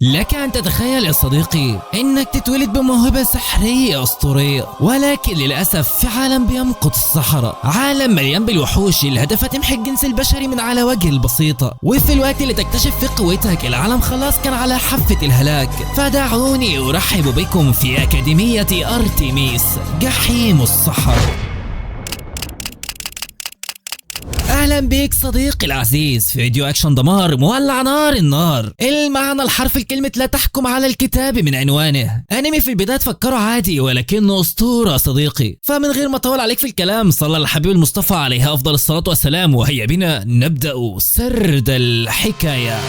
لك أن تتخيل يا صديقي إنك تتولد بموهبة سحرية أسطورية، ولكن للأسف في عالم بيمقت الصحراء، عالم مليان بالوحوش اللي هدفها تمحي الجنس البشري من على وجه البسيطة. وفي الوقت اللي تكتشف فيه قوتك العالم خلاص كان على حافة الهلاك. فدعوني أرحب بكم في أكاديمية أرتيميس جحيم الصحراء. اهلا بيك صديقي العزيز في فيديو اكشن دمار مولع نار النار. المعنى الحرفي لكلمة لا تحكم على الكتاب من عنوانه. انمي في البداية تفكره عادي ولكنه اسطورة صديقي. فمن غير ما اطول عليك في الكلام صلى على الحبيب المصطفى عليه افضل الصلاة والسلام، وهيا بنا نبدأ سرد الحكاية.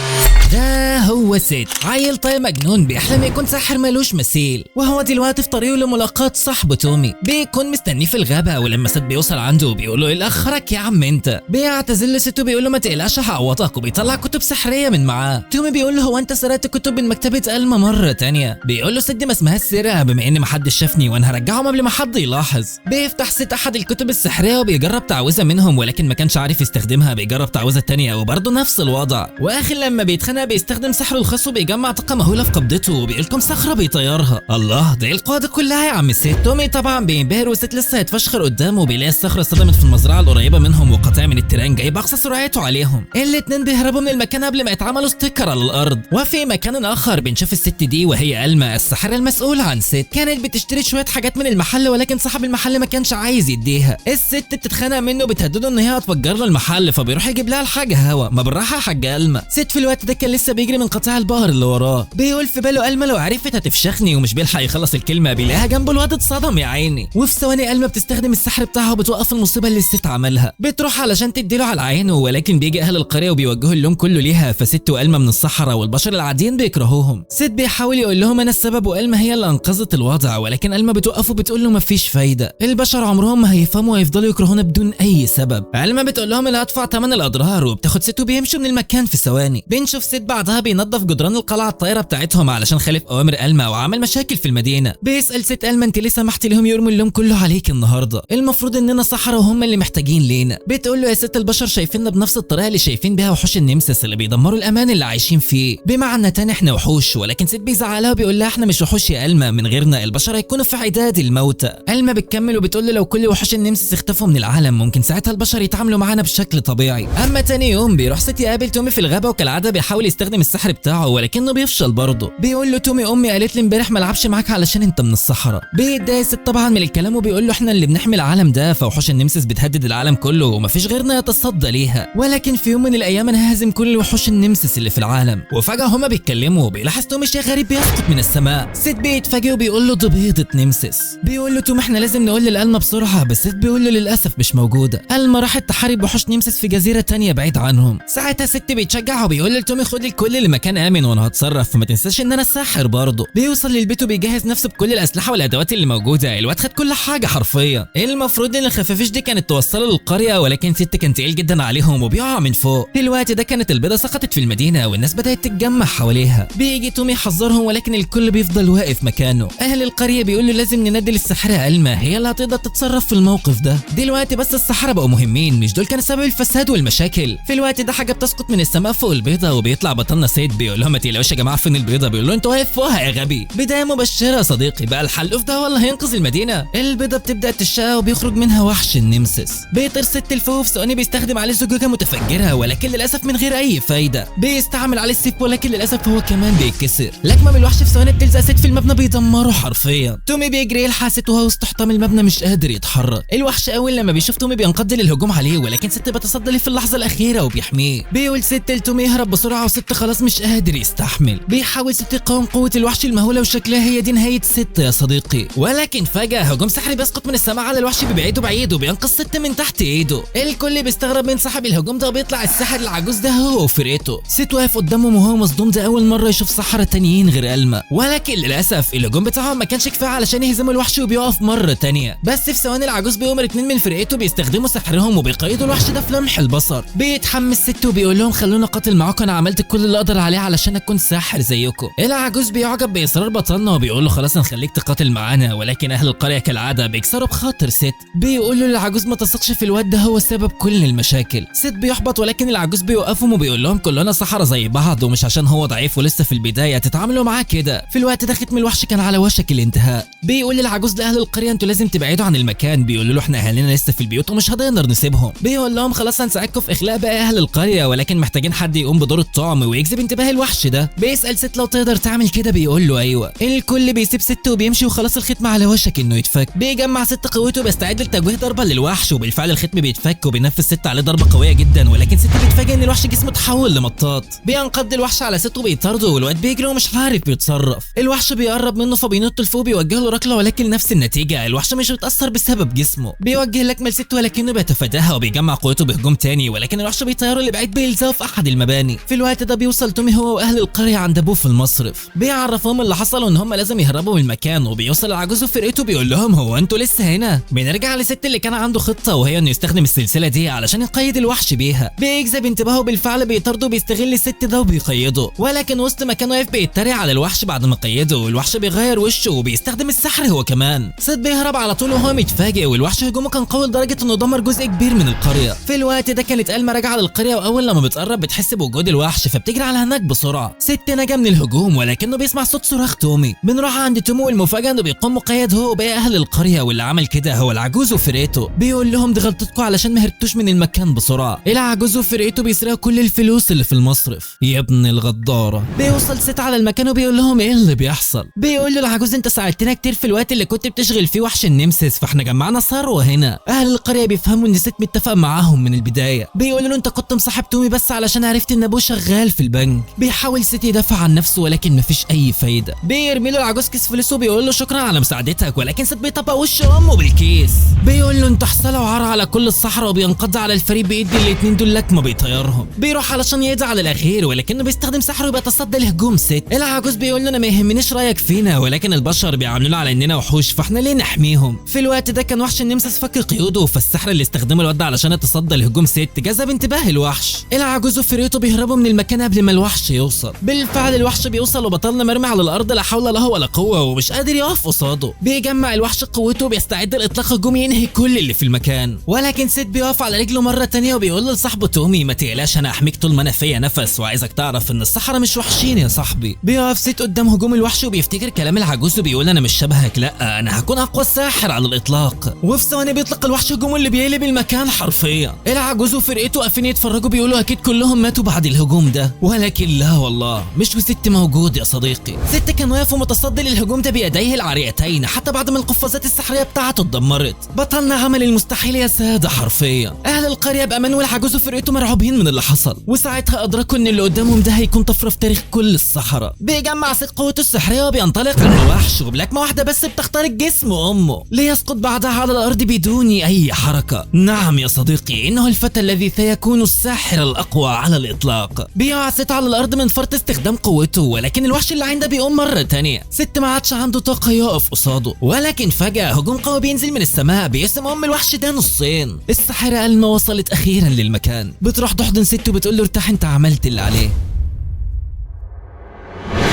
ده هو سيد، عيل طيب مجنون بيحلم يكون ساحر ملوش مثيل، وهو دلوقتي في طريقه لملاقاة صاحبه تومي. بيكون مستنيه في الغابة، ولما سيد بيوصل عنده بيقول له ايه اللي اخرك يا عم انت؟ بيعتذر لسيد وبيقول له ما تقلقش هعوضك، وبيطلع كتب سحرية من معاه. تومي بيقول له هو انت سرقت كتب من مكتبة ألما مرة تانية؟ بيقول له سيد ما اسمهاش سرقة بما ان محدش شافني وانا هرجعهم قبل ما حد يلاحظ. بيفتح سيد احد الكتب السحرية وبيجرب تعويذة منهم ولكن ما كانش عارف يستخدمها، بيجرب تعويذة تانية وبرضه نفس الوضع. واخر لما بيتخانق بيستخدم سحره الخاص وبيجمع طاقة مهولة في قبضته وبيقول لكم صخرة بيطيرها. الله، ده القوة دي كلها يا عم سيد. تومي طبعا بينبهر وسيد لسه هيتفشخر قدامه وبيلاقي الصخرة صدمت في المزرعة القريبة منهم وقطع من التيران جايب اقصى سرعته عليهم. الاتنين بيهربوا من المكان قبل ما يتعملوا ستيكر على الارض. وفي مكان اخر بنشوف الست دي وهي ألما الساحرة المسؤولة عن سيد. كانت بتشتري شوية حاجات من المحل ولكن صاحب المحل ما كانش عايز يديها. الست بتتخانق منه بتهدده ان هي هتفجر له المحل، فبيروح يجيب لها الحاجة هوا. ما بالراحة يا حاجة ألما. سيد في الوقت ده كان لسه بيجري من قطاع البقر اللي وراه. بيقول في باله ألما لو عرفت هتفشخني، ومش بيلحق يخلص الكلمة بيلاقيها جنبه الواد اتصدم يا عيني. وفي ثواني ألما بتستخدم السحر بتاعها وبتوقف المصيبة اللي الست عملها. بتروح علشان تديله على عينه ولكن بيجي اهل القرية وبيوجهوا اللوم كله ليها، فست وألما من الصحراء والبشر العاديين بيكرهوهم. سيد بيحاول يقول لهم انا السبب وألما هي اللي انقذت الوضع، ولكن ألما بتوقف وبتقول له مفيش فايدة، البشر عمرهم ما هيفهموا وهيفضلوا يكرهونا بدون اي سبب. ألما بتقول لهم اللي هدفع ثمن الاضرار وبتاخد ست وبيمشوا من المكان في ثواني. بنشوف سيد بعدها بينظف جدران القلعة الطايرة بتاعتهم علشان خالف اوامر ألما وعمل مشاكل في المدينة. بيسأل ست ألما انت ليه سمحتي لهم يرموا اللوم كله عليك النهارده؟ المفروض اننا صحراء وهم اللي محتاجين لينا. بتقول له يا ست البشر شايفيننا بنفس الطريقة اللي شايفين بيها وحوش النمسس اللي بيدمروا الامان اللي عايشين فيه. بمعنى تاني احنا وحوش، ولكن سيد بيزعلها وبيقول لها احنا مش وحوش يا ألما، من غيرنا البشر هيكونوا في عداد الموتى. ألما بتكمل وبتقول له لو كل وحوش النمسس اختفوا من العالم ممكن ساعتها البشر يتعاملوا معانا بشكل طبيعي. اما تاني يوم بيروح سيد يقابل تومي في الغابة وكالعادة بيحاول يستخدم السحر بتاعه ولكنه بيفشل برضه. بيقول له تومي امي قالت لي امبارح ما العبش معاك علشان انت من الصحراء. بيتضايق سيد طبعا من الكلام وبيقول له احنا اللي بنحمي العالم ده، فوحوش النمسس بتهدد العالم كله ومفيش غيرنا يتصدى ليها، ولكن في يوم من الايام انا ههزم كل وحوش النمسس اللي في العالم. وفجأة هما بيتكلموا وبيلاحظ تومي شيء غريب بيسقط من السماء. سيد بيتفاجئ وبيقول له دي بيضة نمسس. بيقول له تومي احنا لازم نقول لألما بسرعة، بس سيد بيقول له للاسف مش موجودة. ألما راحت تحارب وحوش نمسس في جزيرة تانية بعيد عنهم. ساعتها ست بيتشجع وبيقول لتومي خد الكل لمكان امن وانا هتصرف، فما تنساش ان انا الساحر برضه. بيوصل للبيت وبيجهز نفسه بكل الاسلحة والادوات اللي موجودة. الواد خد كل حاجة حرفيا. المفروض ان الخفافيش دي كانت توصله للقرية ولكن ست كان تقيل جدا عليهم وبيقع من فوق. في الوقت ده كانت البيضة سقطت في المدينة والناس بدأت تتجمع حواليها. بيجي تومي يحذرهم ولكن الكل بيفضل واقف مكانه. اهل القرية بيقولوا لازم ننادي الساحرة ألما، هي اللي هتقدر تتصرف في الموقف ده. دلوقتي بس السحرة بقوا مهمين، مش دول كانوا سبب الفساد والمشاكل. في الوقت ده حاجة بتسقط من السماء فوق البيضة وبيطلع بطلنا سيد بيقول لهم ما تقلقوش يا جماعة فين البيضة؟ بيقول له انت واقف فوقها يا غبي. بداية مبشرة يا صديقي، بقى الحلوف ده والله هينقذ المدينة. البيضة بتبدأ تشقى وبيخرج منها وحش النمسس. بيطير ست الفوق في ثواني بيستخدم عليه زجاجة متفجرة ولكن للأسف من غير أي فايدة. بيستعمل عليه السيف ولكن للأسف هو كمان بيتكسر. لكمة من الوحش في ثواني بتلزق ست في المبنى بيدمره حرفيا. تومي بيجري يلحق ست وهو وسط حطام المبنى مش قادر يتحرك. الوحش أول لما بيشوف تومي بينقض للهجوم عليه ولكن ست بتصدى ليه في اللحظة الأخيرة وبيحميه. بيقول ست لتومي يهرب بسرعة وست خلاص مش قادر يستحمل. بيحاول ست يقاوم قوة الوحش المهولة وشكلها هي دي نهاية ست يا صديقي. ولكن فجأة هجوم سحري بيسقط من السماء على الوحش ببعيد وبعيد وبينقذ ست من تحت ايده. الكل بيستغرب من صاحب الهجوم ده وبيطلع الساحر العجوز ده هو وفرقته. ست واقف قدامهم وهو مصدوم، ده أول مرة يشوف سحرة تانيين غير ألما. ولكن للأسف الهجوم بتاعهم ما كانش كفاية علشان يهزموا الوحش وبيقف مرة تانية. بس في ثواني العجوز بيأمر اتنين من فرقته بيستخدموا سحرهم وبيقيدوا الوحش ده في لمح البصر. بيتحمس ست وبيقول لهم خلونا قاتل معاكم، انا عملت كل اللي اقدر عليه علشان اكون ساحر زيكم. العجوز بيعجب باصرار بطلنا وبيقول له خلاص هنخليك تقاتل معانا، ولكن اهل القرية كالعادة بيكسروا بخاطر ست. بيقولوا للعجوز ما تثقش في الواد ده، هو سبب كل كل المشاكل. ست بيحبط ولكن العجوز بيوقفهم وبيقول لهم كلنا صحراء زي بعض، ومش عشان هو ضعيف ولسه في البدايه تتعاملوا معاه كده. في الوقت ده ختم الوحش كان على وشك الانتهاء. بيقول للعجوز لاهل القريه انتوا لازم تبعدوا عن المكان. بيقولوا له احنا اهالينا لسه في البيوت ومش هنقدر نسيبهم. بيقول لهم خلاص هنساعدكم في اخلاء باقي اهل القريه، ولكن محتاجين حد يقوم بدور الطعم ويجذب انتباه الوحش ده. بيسال ست لو تقدر تعمل كده. بيقول له ايوه. الكل بيسيب ست وبيمشي وخلاص الختم على وشك انه يتفك. بيجمع ست قوته وبيستعد لتجويه ضربه للوحش، وبالفعل الختم بيتفك وبينفذ ست عليه ضربه قويه جدا، ولكن ست بيتفاجئ ان الوحش جسمه اتحول لمطاط. بينقض الوحش على ست وبيطارده، والواد بيجري ومش عارف بيتصرف. الوحش بيقرب منه فبينط لفوق بيوجه له ركله، ولكن نفس النتيجه الوحش مش بيتاثر بسبب جسمه. بيوجه لكمه ست ولكنه بيتفاداها وبيجمع قوته بهجوم تاني، ولكن الوحش بيطيره لبعيد بيلزقه في احد المباني. في الوقت ده بيوصل تومي هو واهل القريه عند ابوه في المصرف. بيعرفهم اللي حصل وان هم لازم يهربوا من المكان، وبيوصل العجوز وفرقته بيقول لهم هو انتوا لسه هنا؟ بنرجع لست اللي كان عنده خطه وهي انه يستخدم السلسله دي علشان يقيد الوحش بيها. بيجذب انتباهه بالفعل بيطارده وبيستغل الست ده وبيقيده، ولكن وسط ما كان واقف بيتريق على الوحش بعد ما قيده، والوحش بيغير وشه وبيستخدم السحر هو كمان. ست بيهرب على طول وهو متفاجئ، والوحش هجومه كان قوي لدرجه انه دمر جزء كبير من القريه. في الوقت ده كانت ألما راجعه للقريه، واول لما بتقرب بتحس بوجود الوحش فبتجري على هناك بسرعه. ست نجا من الهجوم ولكنه بيسمع صوت صراخ تومي. بنروح عند تومي والمفاجاه انه بيقوم مقيد هو وباقي اهل القريه، واللي عمل كده هو العجوز وفرقته. بيقول لهم دي غلطتكم علشان ما هربتوش من المكان بسرعه. العجوز وفرقته بيسرقوا كل الفلوس اللي في المصرف. يا ابن الغداره. بيوصل ست على المكان وبيقول لهم ايه اللي بيحصل. بيقول له العجوز انت ساعدتنا كتير في الوقت اللي كنت بتشغل فيه وحش النمسس، فاحنا جمعنا ثروه هنا. اهل القريه بيفهموا ان ست متفق معاهم من البدايه. بيقول له انت كنت مصاحب تومي بس علشان عرفت ان ابوه شغال في البنك. بيحاول ست يدافع عن نفسه ولكن مفيش اي فايده. بيرمي له العجوز كيس فلوس وبيقول له شكرا على مساعدتك، ولكن ست بيطبق وش امه بالكيس. بيقول له انت حصل وعار على كل الصحراء، وبينقض على الفريق بايد الاتنين دول لكمه بيطيرهم. بيروح علشان يقضي على الاخير ولكنه بيستخدم سحره وبيتصدى لهجوم ست. العجوز بيقول له انا ما يهمنيش رايك فينا، ولكن البشر بيعاملونا على اننا وحوش فاحنا ليه نحميهم. في الوقت ده كان وحش النمسس فك قيوده، فالسحر اللي استخدمه الواد علشان يتصدى لهجوم ست جذب انتباه الوحش. العجوز وفريقته بيهربوا من المكان قبل ما الوحش يوصل. بالفعل الوحش بيوصل وبطلنا مرمي على الارض لا حول له ولا قوه ومش قادر يقف قصاده. بيجمع الوحش قوته وبيستعد لاطلاق هجوم ينهي كل اللي في المكان، ولكن ست بيقف على رجله مره تانية وبيقول لصاحبه تومي ما تقلقش انا هحميك طول ما انا فيا نفس، وعايزك تعرف ان الصحراء مش وحشين يا صاحبي. بيقف ست قدام هجوم الوحش وبيفتكر كلام العجوز وبيقول انا مش شبهك، لا انا هكون اقوى ساحر على الاطلاق. وفي ثواني بيطلق الوحش هجومه اللي بيقلب المكان حرفيا. العجوز وفرقته واقفين يتفرجوا بيقولوا اكيد كلهم ماتوا بعد الهجوم ده، ولكن لا والله مش وست موجود يا صديقي. ست كان واقف ومتصدي للهجوم ده بيديه العريتين حتى بعد ما القفازات السحريه بتاعته اتدمرت. بطلنا عمل المستحيل يا ساده حرفيا. اهل القريه بامان والعجوز وفرقته مرعوبين من اللي حصل، وساعتها ادركوا ان اللي قدامهم ده هيكون طفره في تاريخ كل الصحراء. بيجمع ست قوته السحريه وبينطلق على الوحش، وبلكمه واحده بس بتخترق جسم امه ليسقط بعدها على الارض بدون اي حركه. نعم يا صديقي انه الفتى الذي سيكون الساحر الاقوى على الاطلاق. بيقع ست على الارض من فرط استخدام قوته، ولكن الوحش اللي عنده بيقوم مره تانية. ست ما عادش عنده طاقه يقف قصاده، ولكن فجاه هجوم قوي بينزل من السماء بيقسم الوحش ده نصين. الساحره ألما وصلت اخيرا للمكان، بتروح تحضن ست وبتقول له ارتاح انت عملت اللي عليه.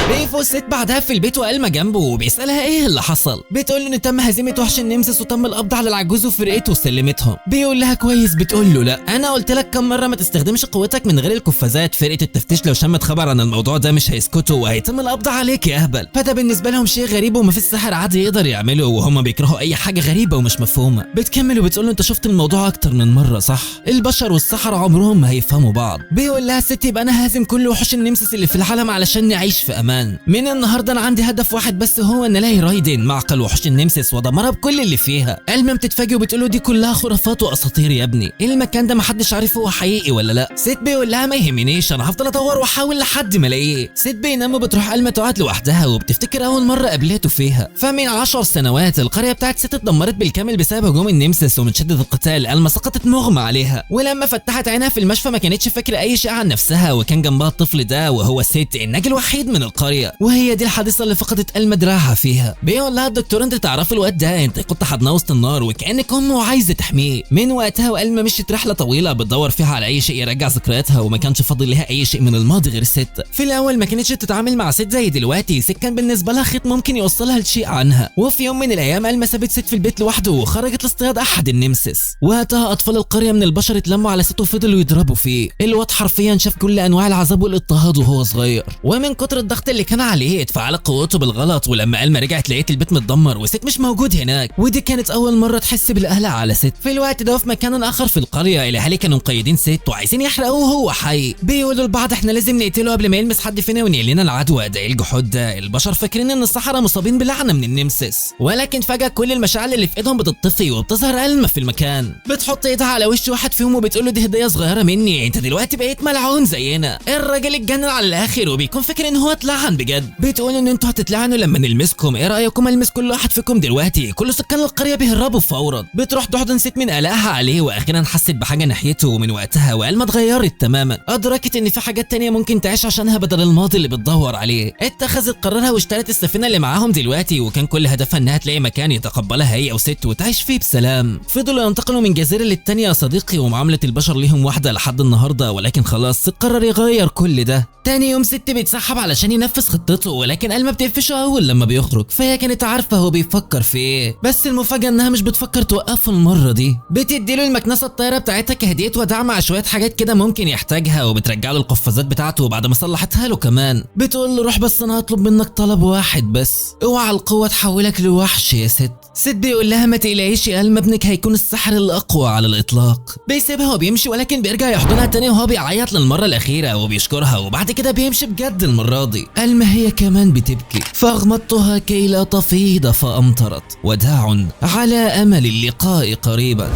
بيفوز ست بعدها في البيت وألما جنبه وبيسألها ايه اللي حصل. بتقول له ان تم هزيمة وحش النمسس وتم القبض على العجوز وفرقته وسلمتهم. بيقول لها كويس. بتقول له لا انا قلت لك كم مرة ما تستخدمش قوتك من غير القفازات. فرقة التفتيش لو شمت خبر عن الموضوع ده مش هيسكتوا وهيتم القبض عليك يا اهبل. فده بالنسبة لهم شيء غريب ومفيش ساحر عادي يقدر يعمله، وهم بيكرهوا اي حاجة غريبة ومش مفهومة. بتكمل وبتقول له انت شفت الموضوع اكتر من مرة صح؟ البشر والسحرة عمرهم ما هيفهموا بعض. بيقول لها ست يبقى انا هازم كل وحوش النمسس اللي في العالم علشان نعيش في امان. من النهارده انا عندي هدف واحد بس، هو ان الاقي رايدن معقل وحوش النمسس وادمرها بكل اللي فيها. ألما بتتفاجئ وبتقول له دي كلها خرافات واساطير يا ابني، المكان ده محدش عارف هو حقيقي ولا لا. ست بيقول لها ما يهمنيش انا هفضل ادور واحاول لحد ما الاقيه. ست بينام وبتروح ألما تقعد لوحدها وبتفتكر اول مره قابلته فيها. فمن 10 سنوات القريه بتاعت ست اتدمرت بالكامل بسبب هجوم النمسس، ومن شده القتال ألما سقطت مغمى عليها، ولما فتحت عينها في المشفى ما كانتش فاكره اي شيء عن نفسها، وكان جنبها الطفل ده وهو ست الناجي الوحيد من القريه. القريه، وهي دي الحادثه اللي فقدت ألما دراعها فيها. بيقول لها الدكتور انت تعرفي الواد ده، انت كنت حاضناه وسط النار وكانك امه وعايزه تحميه. من وقتها وألما مشيت رحله طويله بتدور فيها على اي شيء يرجع ذكرياتها، وما كانش فاضل لها اي شيء من الماضي غير ست. في الاول ما كانتش تتعامل مع ست زي دلوقتي، ست كان بالنسبه لها خيط ممكن يوصلها لشيء عنها. وفي يوم من الايام ألما سابت ست في البيت لوحده وخرجت لاصطياد احد النمسس. وقتها اطفال القريه من البشر اتلموا على ست وفضلوا يضربوا فيه. الواد حرفيا شاف كل انواع العذاب والاضطهاد وهو صغير، ومن كتر الضغط اللي كان عليه اتفعلت قوته بالغلط. ولما ألما رجعت لقيت البيت متدمر وست مش موجود هناك، ودي كانت اول مره تحس بالقلق على ست. في الوقت ده في مكان اخر في القريه الاهالي كانوا مقيدين ست وعايزين يحرقوه وهو حي. بيقولوا لبعض احنا لازم نقتله قبل ما يلمس حد فينا ونقل لنا العدوى. ده ايه الجحود ده؟ البشر فاكرين ان الصحراء مصابين بلعنه من النمسس، ولكن فجاه كل المشاعل اللي في ايدهم بتطفي وبتظهر ألما في المكان. بتحط ايدها على وش واحد فيهم وبتقول له دي هديه صغيره مني، انت دلوقتي بقيت ملعون زينا. الراجل اتجنن على الاخر وبيكون فاكر ان هو اتلعن بجد. بتقول ان انتوا هتتلعنوا لما نلمسكم، ايه رايكم المس كل واحد فيكم دلوقتي؟ كل سكان القريه بيهربوا فورا. بتروح تحضن ست من قلقها عليه، واخيرا حست بحاجه ناحيته. ومن وقتها وألما اتغيرت تماما، ادركت ان في حاجات تانية ممكن تعيش عشانها بدل الماضي اللي بتدور عليه. اتخذت قرارها واشترت السفينه اللي معاهم دلوقتي، وكان كل هدفها انها تلاقي مكان يتقبلها هي وست وتعيش فيه بسلام. فضلوا ينتقلوا من جزيره للتانية يا صديقي، ومعامله البشر ليهم واحده لحد النهارده، ولكن خلاص قرر يغير كل ده. تاني يوم ست بيتسحب علشان ينفذ خطته، ولكن ألما بتقفشه اول لما بيخرج، فهي كانت عارفه هو بيفكر في ايه. بس المفاجاه انها مش بتفكر توقفه المره دي. بتديله المكنسه الطايره بتاعتها كهديه وداع مع شويه حاجات كده ممكن يحتاجها، وبترجع له القفازات بتاعته بعد ما صلحتها له كمان. بتقول له روح بس انا هطلب منك طلب واحد بس، اوعى القوه تحولك لوحش يا ست. ست بيقول لها ما تقلقيش يا ألما، ابنك هيكون السحر الاقوى على الاطلاق. بيسيبها وبيمشي، ولكن بيرجع يحضنها تاني وهو بيعيط للمره الاخيره وبيشكرها، وبعد كده بيمشي بجد المره دي. ألما هي كمان بتبكي. فاغمضتها كي لا تفيض فامطرت، وداع على امل اللقاء قريبا.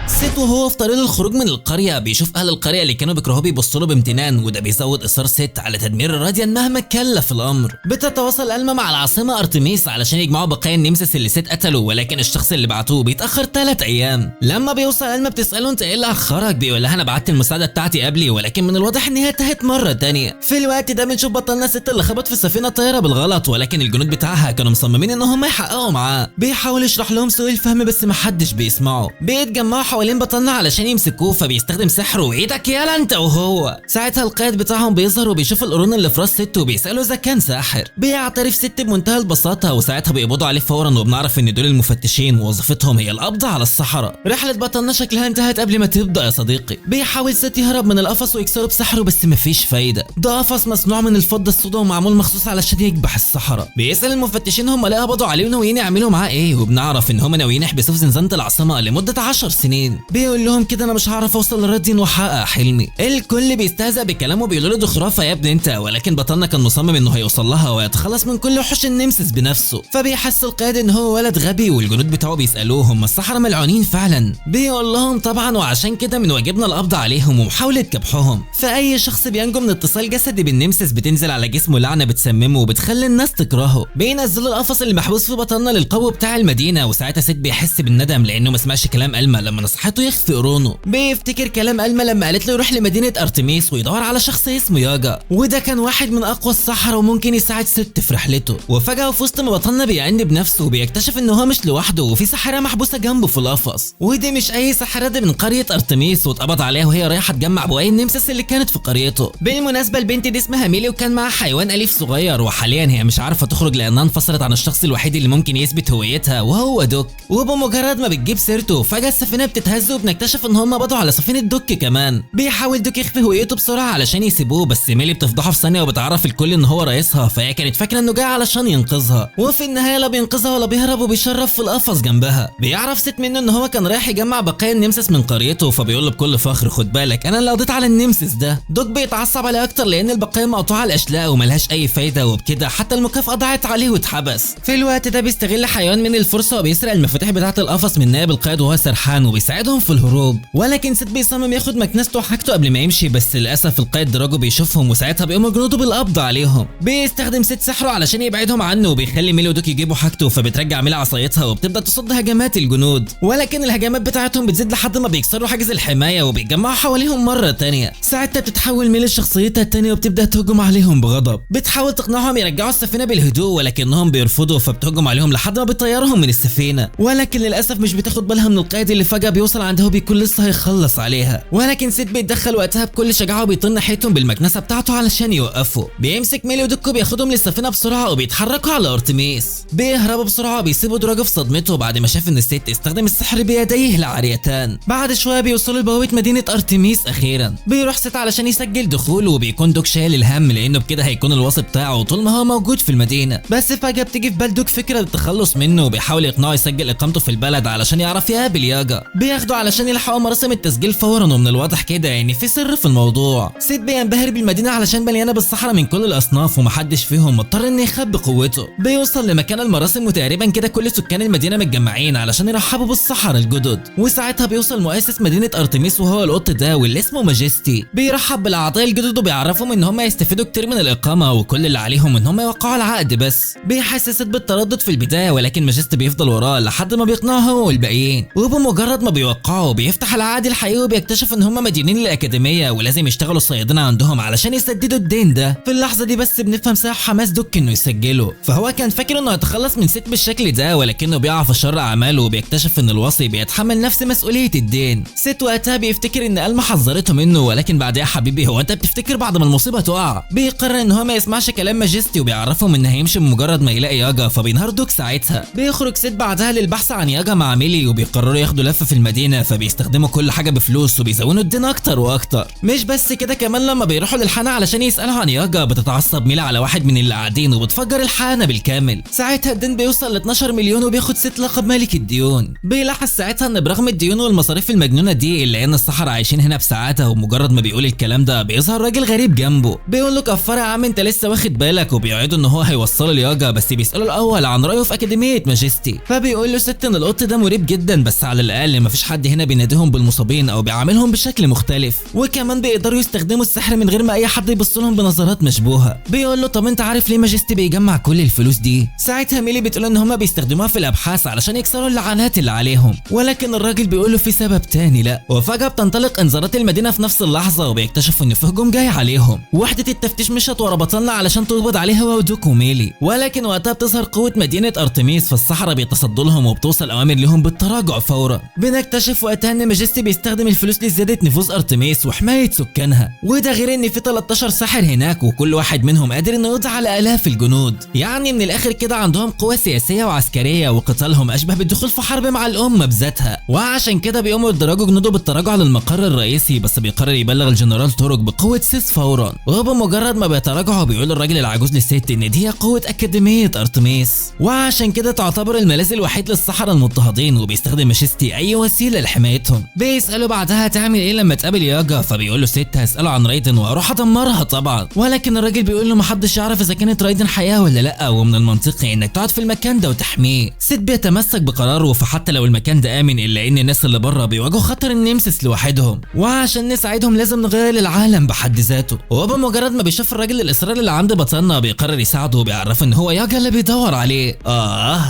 ست وهو في طريق الخروج من القريه بيشوف اهل القريه اللي كانوا بيكرهوه بيبصوا له بامتنان، وده بيزود اصرار ست على تدمير الراديان مهما كلف الامر. بتتواصل ألما مع العاصمه ارتميس علشان يجمعوا بقايا النمسس اللي ست قتله، ولكن الشخص اللي بعتوه بيتاخر 3 ايام. لما بيوصل ألما بتساله انت ايه اللي اخرك؟ بيقول لها انا بعت المساعده بتاعتي قبلي، ولكن من الواضح ان هي انتهت مره تانية. في الوقت ده بنشوف بطلنا ست اللي خبط في سفينه طايره بالغلط، ولكن الجنود بتاعها كانوا مصممين ان هم يحققوا معاه. بيحاول يشرح لهم سوء الفهم بس محدش بيسمعه. بيتجمعوا حوالين بطلنا علشان يمسكوه، فبيستخدم سحره وايدك يالا انت وهو. ساعتها القائد بتاعهم بيظهر وبيشوف القرون اللي في راس ست وبيساله اذا كان ساحر. بيعترف ست بمنتهى البساطه، وساعتها بيقبضوا عليه فورا، وبنعرف ان دول المفتشين ووظيفتهم هي القبض على السحره. رحله بطلنا شكلها انتهت قبل ما تبدا يا صديقي. بيحاول ست يهرب من القفص ويكسره بسحره بس مفيش فايده. ده قفص مصنوع من الفضه السوداء ومعمول مخصوص علشان يكبح السحره. بيسال المفتشين هم ليه قبضوا عليه وناويين يعملوا معاه ايه، وبنعرف ان هم ناويين يحبسوه في زنزانه العاصمه لمده 10 سنين. بيقول لهم كده انا مش هعرف اوصل للراديان واحقق حلمي. الكل بيستهزأ بكلامه بيقولوا له دي خرافه يا ابني انت، ولكن بطلنا كان مصمم انه هيوصل لها ويتخلص من كل وحوش النمسس بنفسه. فبيحس القائد ان هو ولد غبي، والجنود بتاعه بيسالوه هم السحرة ملعونين فعلا؟ بيقول لهم طبعا، وعشان كده من واجبنا القبض عليهم ومحاوله كبحهم. فاي شخص بينجو من اتصال جسدي بالنمسس بتنزل على جسمه لعنه بتسممه وبتخلي الناس تكرهه. بينزلوا القفص اللي محبوس في بطلنا للقبو بتاع المدينه، وساعتها ست بيحس بالندم لانه ما سمعش كلام ألما لما نصحته يخفي قرونه. بيفتكر كلام ألما لما قالت له يروح لمدينه ارتميس ويدور على شخص اسمه ياجا، وده كان واحد من اقوى السحرة وممكن يساعد ست في رحلته. وفجاه في وسط ما بطلنا بيعني بنفسه وبيكتشف ان هو مش لوحده وفي ساحره محبوسه جنبه في القفص، ودي مش اي ساحره، دي من قريه ارتميس، واتقبض عليها وهي رايحه تجمع بواقي النمسس اللي كانت في قريته. بالمناسبه البنت دي اسمها ميلي، وكان معاها حيوان اليف صغير، وحاليا هي مش عارفه تخرج لانها انفصلت عن الشخص الوحيد اللي ممكن يثبت هويتها وهو دوك. وبمجرد ما بتجيب سيرته فجاه السفينه بتتهز، وبنكتشف ان هم قبضوا على سفينه دوك كمان. بيحاول دوك يخفي هويته بسرعه علشان يسيبوه، بس ميلي بتفضحه في ثانيه وبتعرف الكل ان هو رئيسها، فهي كانت فاكره انه جاي علشان ينقذها، وفي النهايه لا بينقذها ولا بيهرب وبيشرف في القفص جنبها. بيعرف ست منه ان هو كان رايح يجمع بقايا النمسس من قريته، فبيقول له بكل فخر خد بالك انا اللي قضيت على النمسس ده. دوك بيتعصب عليه اكتر لان البقايا مقطوعه الاشلاء وملهاش اي فايده، وبكده حتى المكافاه ضاعت عليه واتحبس. في الوقت ده بيستغل حيوان من الفرصه وبيسرق المفاتيح بتاعه القفص من نائب القائد وهو سرحان، وبيساعد وبيساعدهم في الهروب، ولكن سيد بيصمم ياخد مكنسته وحاجته قبل ما يمشي، بس للاسف القائد دراجو بيشوفهم وساعتها بيقوم جنوده بالقبض عليهم. بيستخدم سيد سحره علشان يبعدهم عنه وبيخلي ميلي ودوك يجيبوا حاجته، فبترجع ميلي عصايتها وبتبدا تصد هجمات الجنود، ولكن الهجمات بتاعتهم بتزيد لحد ما بيكسروا حاجز الحمايه وبيتجمعوا حواليهم مره تانية. ساعتها بتتحول ميلي لشخصيتها التانية وبتبدا تهجم عليهم بغضب، بتحاول تقنعهم يرجعوا السفينه بالهدوء ولكنهم بيرفضوا، فبتهجم عليهم لحد ما بتطيرهم من السفينه، ولكن للاسف مش بتاخد بالها من القائد اللي فجاه بيوصل عندها وبيكون لسه هيخلص عليها، ولكن سيد بيتدخل وقتها بكل شجاعه وبيطير ناحيتهم بالمكنسه بتاعته علشان يوقفوا. بيمسك ميلي ودوكو بياخدهم للسفينه بسرعه وبيتحركوا على ارتميس. بيهربوا بسرعه وبيسيبوا دراجو في صدمته بعد ما شاف ان الست استخدم السحر بيديه العاريتان. بعد شويه بيوصلوا لبوابه مدينه ارتميس اخيرا. بيروح ست علشان يسجل دخوله وبيكون دوك شايل الهم لانه بكده هيكون الوصي بتاعه طول ما هو موجود في المدينه، بس فجاه بتيجي في بال دوك فكره للتخلص منه وبيحاول يقنعه يسجل اقامته في البلد علشان يعرف يقابل ياجا. بياخدوا علشان يلحقوا مراسم التسجيل فورا، ومن الواضح كده ان في سر في الموضوع. سيد بينبهر بالمدينه علشان مليانه بالصحراء من كل الاصناف ومحدش فيهم مضطر انه يخبي قوته. بيوصل لمكان المراسم وتقريبا كده كل سكان المدينه متجمعين علشان يرحبوا بالصحراء الجدد، وساعتها بيوصل مؤسس مدينه ارتميس وهو القط ده واللي اسمه ماجستي. بيرحب بالاعضاء الجدد وبيعرفهم ان هم يستفيدوا كتير من الاقامه وكل اللي عليهم ان هم يوقعوا العقد بس. بيحسس بالتردد في البدايه ولكن ماجستي بيفضل وراه لحد ما بيقنعه هو والباقيين، وبمجرد ما بيوقعوا بيفتح العقد الحقيقي وبيكتشف ان هم مديونين للاكاديميه ولازم يشتغلوا الصيادين عندهم علشان يسددوا الدين ده. في اللحظه دي بس بنفهم سبب حماس دوك انه يسجله، فهو كان فاكر انه هيتخلص من ست بالشكل ده ولكنه بيقع في شر اعماله وبيكتشف ان الوصي بيتحمل نفس مسؤوليه الدين. ست وقتها بيفتكر ان ألما حذرته منه، ولكن بعدها حبيبي هو انت بتفتكر بعد ما المصيبه تقع. بيقرر ان هو ما يسمعش كلام ماجستي وبيعرفهم ان هيمشي بمجرد ما يلاقي ياجا، فبينهار دوك ساعتها. بيخرج ست بعدها للبحث عن ياجا مع ميلي وبيقرروا ياخدوا لفه في المدينه، فبيستخدموا كل حاجه بفلوس وبيزودوا الدين اكتر واكتر. مش بس كده، كمان لما بيروحوا للحانه علشان يسالوا عن ياجا بتتعصب ميلي على واحد من اللي قاعدين وبتفجر الحانه بالكامل. ساعتها الدين بيوصل ل 12 مليون وبياخد ست لقب ملك الديون. بيلاحظ ساعتها ان برغم الديون والمصاريف المجنونه دي الا ان الصحراء عايشين هنا بسعاده، ومجرد ما بيقول الكلام ده بيظهر راجل غريب جنبه بيقول له كفاره يا عم انت لسه واخد بالك، وبيوعده ان هو هيوصله لياجا بس بيساله الاول عن رايه في اكاديميه ماجستي. فبيقول له ست ان القط ده مريب جدا بس على الاقل مفيش حد هنا بيناديهم بالمصابين او بيعاملهم بشكل مختلف، وكمان بيقدروا يستخدموا السحر من غير ما اي حد يبص لهم بنظرات مشبوهه. بيقول له طب انت عارف ليه ماجستي بيجمع كل الفلوس دي؟ ساعتها ميلي بتقول ان هم بيستخدموها في الابحاث علشان يكسروا اللعنات اللي عليهم، ولكن الراجل بيقول له في سبب تاني لا. وفجاه بتنطلق انذارات المدينه في نفس اللحظه وبيكتشفوا ان في هجوم جاي عليهم. وحده التفتيش مشت ورا بطلنا علشان تقبض عليه هو ودوك وميلي، ولكن وقتها بتظهر قوه مدينه ارتميس فالصحراء بيتصدوا لهم وبتوصل اوامر لهم بالتراجع فورا. بنكتشف وقتها ان ماجستي بيستخدم الفلوس لزياده نفوذ ارتميس وحمايه سكانها، وده غير ان في 13 ساحر هناك وكل واحد منهم قادر انه يقضي على الاف الجنود. يعني من الاخر كده عندهم قوه سياسيه وعسكريه وقتالهم اشبه بالدخول في حرب مع الامه بذاتها، وعشان كده بيقوموا يدرجوا جنوده بالتراجع للمقر الرئيسي، بس بيقرر يبلغ الجنرال توروك بقوه سيس فورا. وبمجرد ما بيتراجعوا بيقول الراجل العجوز للست ان دي هي قوه اكاديميه ارتميس، وعشان كده تعتبر الملاذ الوحيد للسحرة المضطهدين، وبيستخدم ماجستي اي وسيله لحمايتهم. بيسالوا بعدها هتعمل ايه لما تقابل ياجا، فبيقول له ست هساله عن رايدن واروح ادمرها طبعا، ولكن الراجل بيقول له محدش يعرف اذا كانت رايدن حياه ولا لا، ومن المنطقي انك تقعد في المكان ده وتحميه. ست بيتمسك بقراره، فحتى لو المكان ده امن الا ان الناس اللي بره بيواجهوا خطر النمسس لوحدهم، وعشان نساعدهم لازم نغير العالم بحد ذاته. وبمجرد ما بيشوف الراجل الاصرار اللي عند بطلنا بيقرر يساعده وبيعرفه ان هو ياجا اللي بيدور عليه.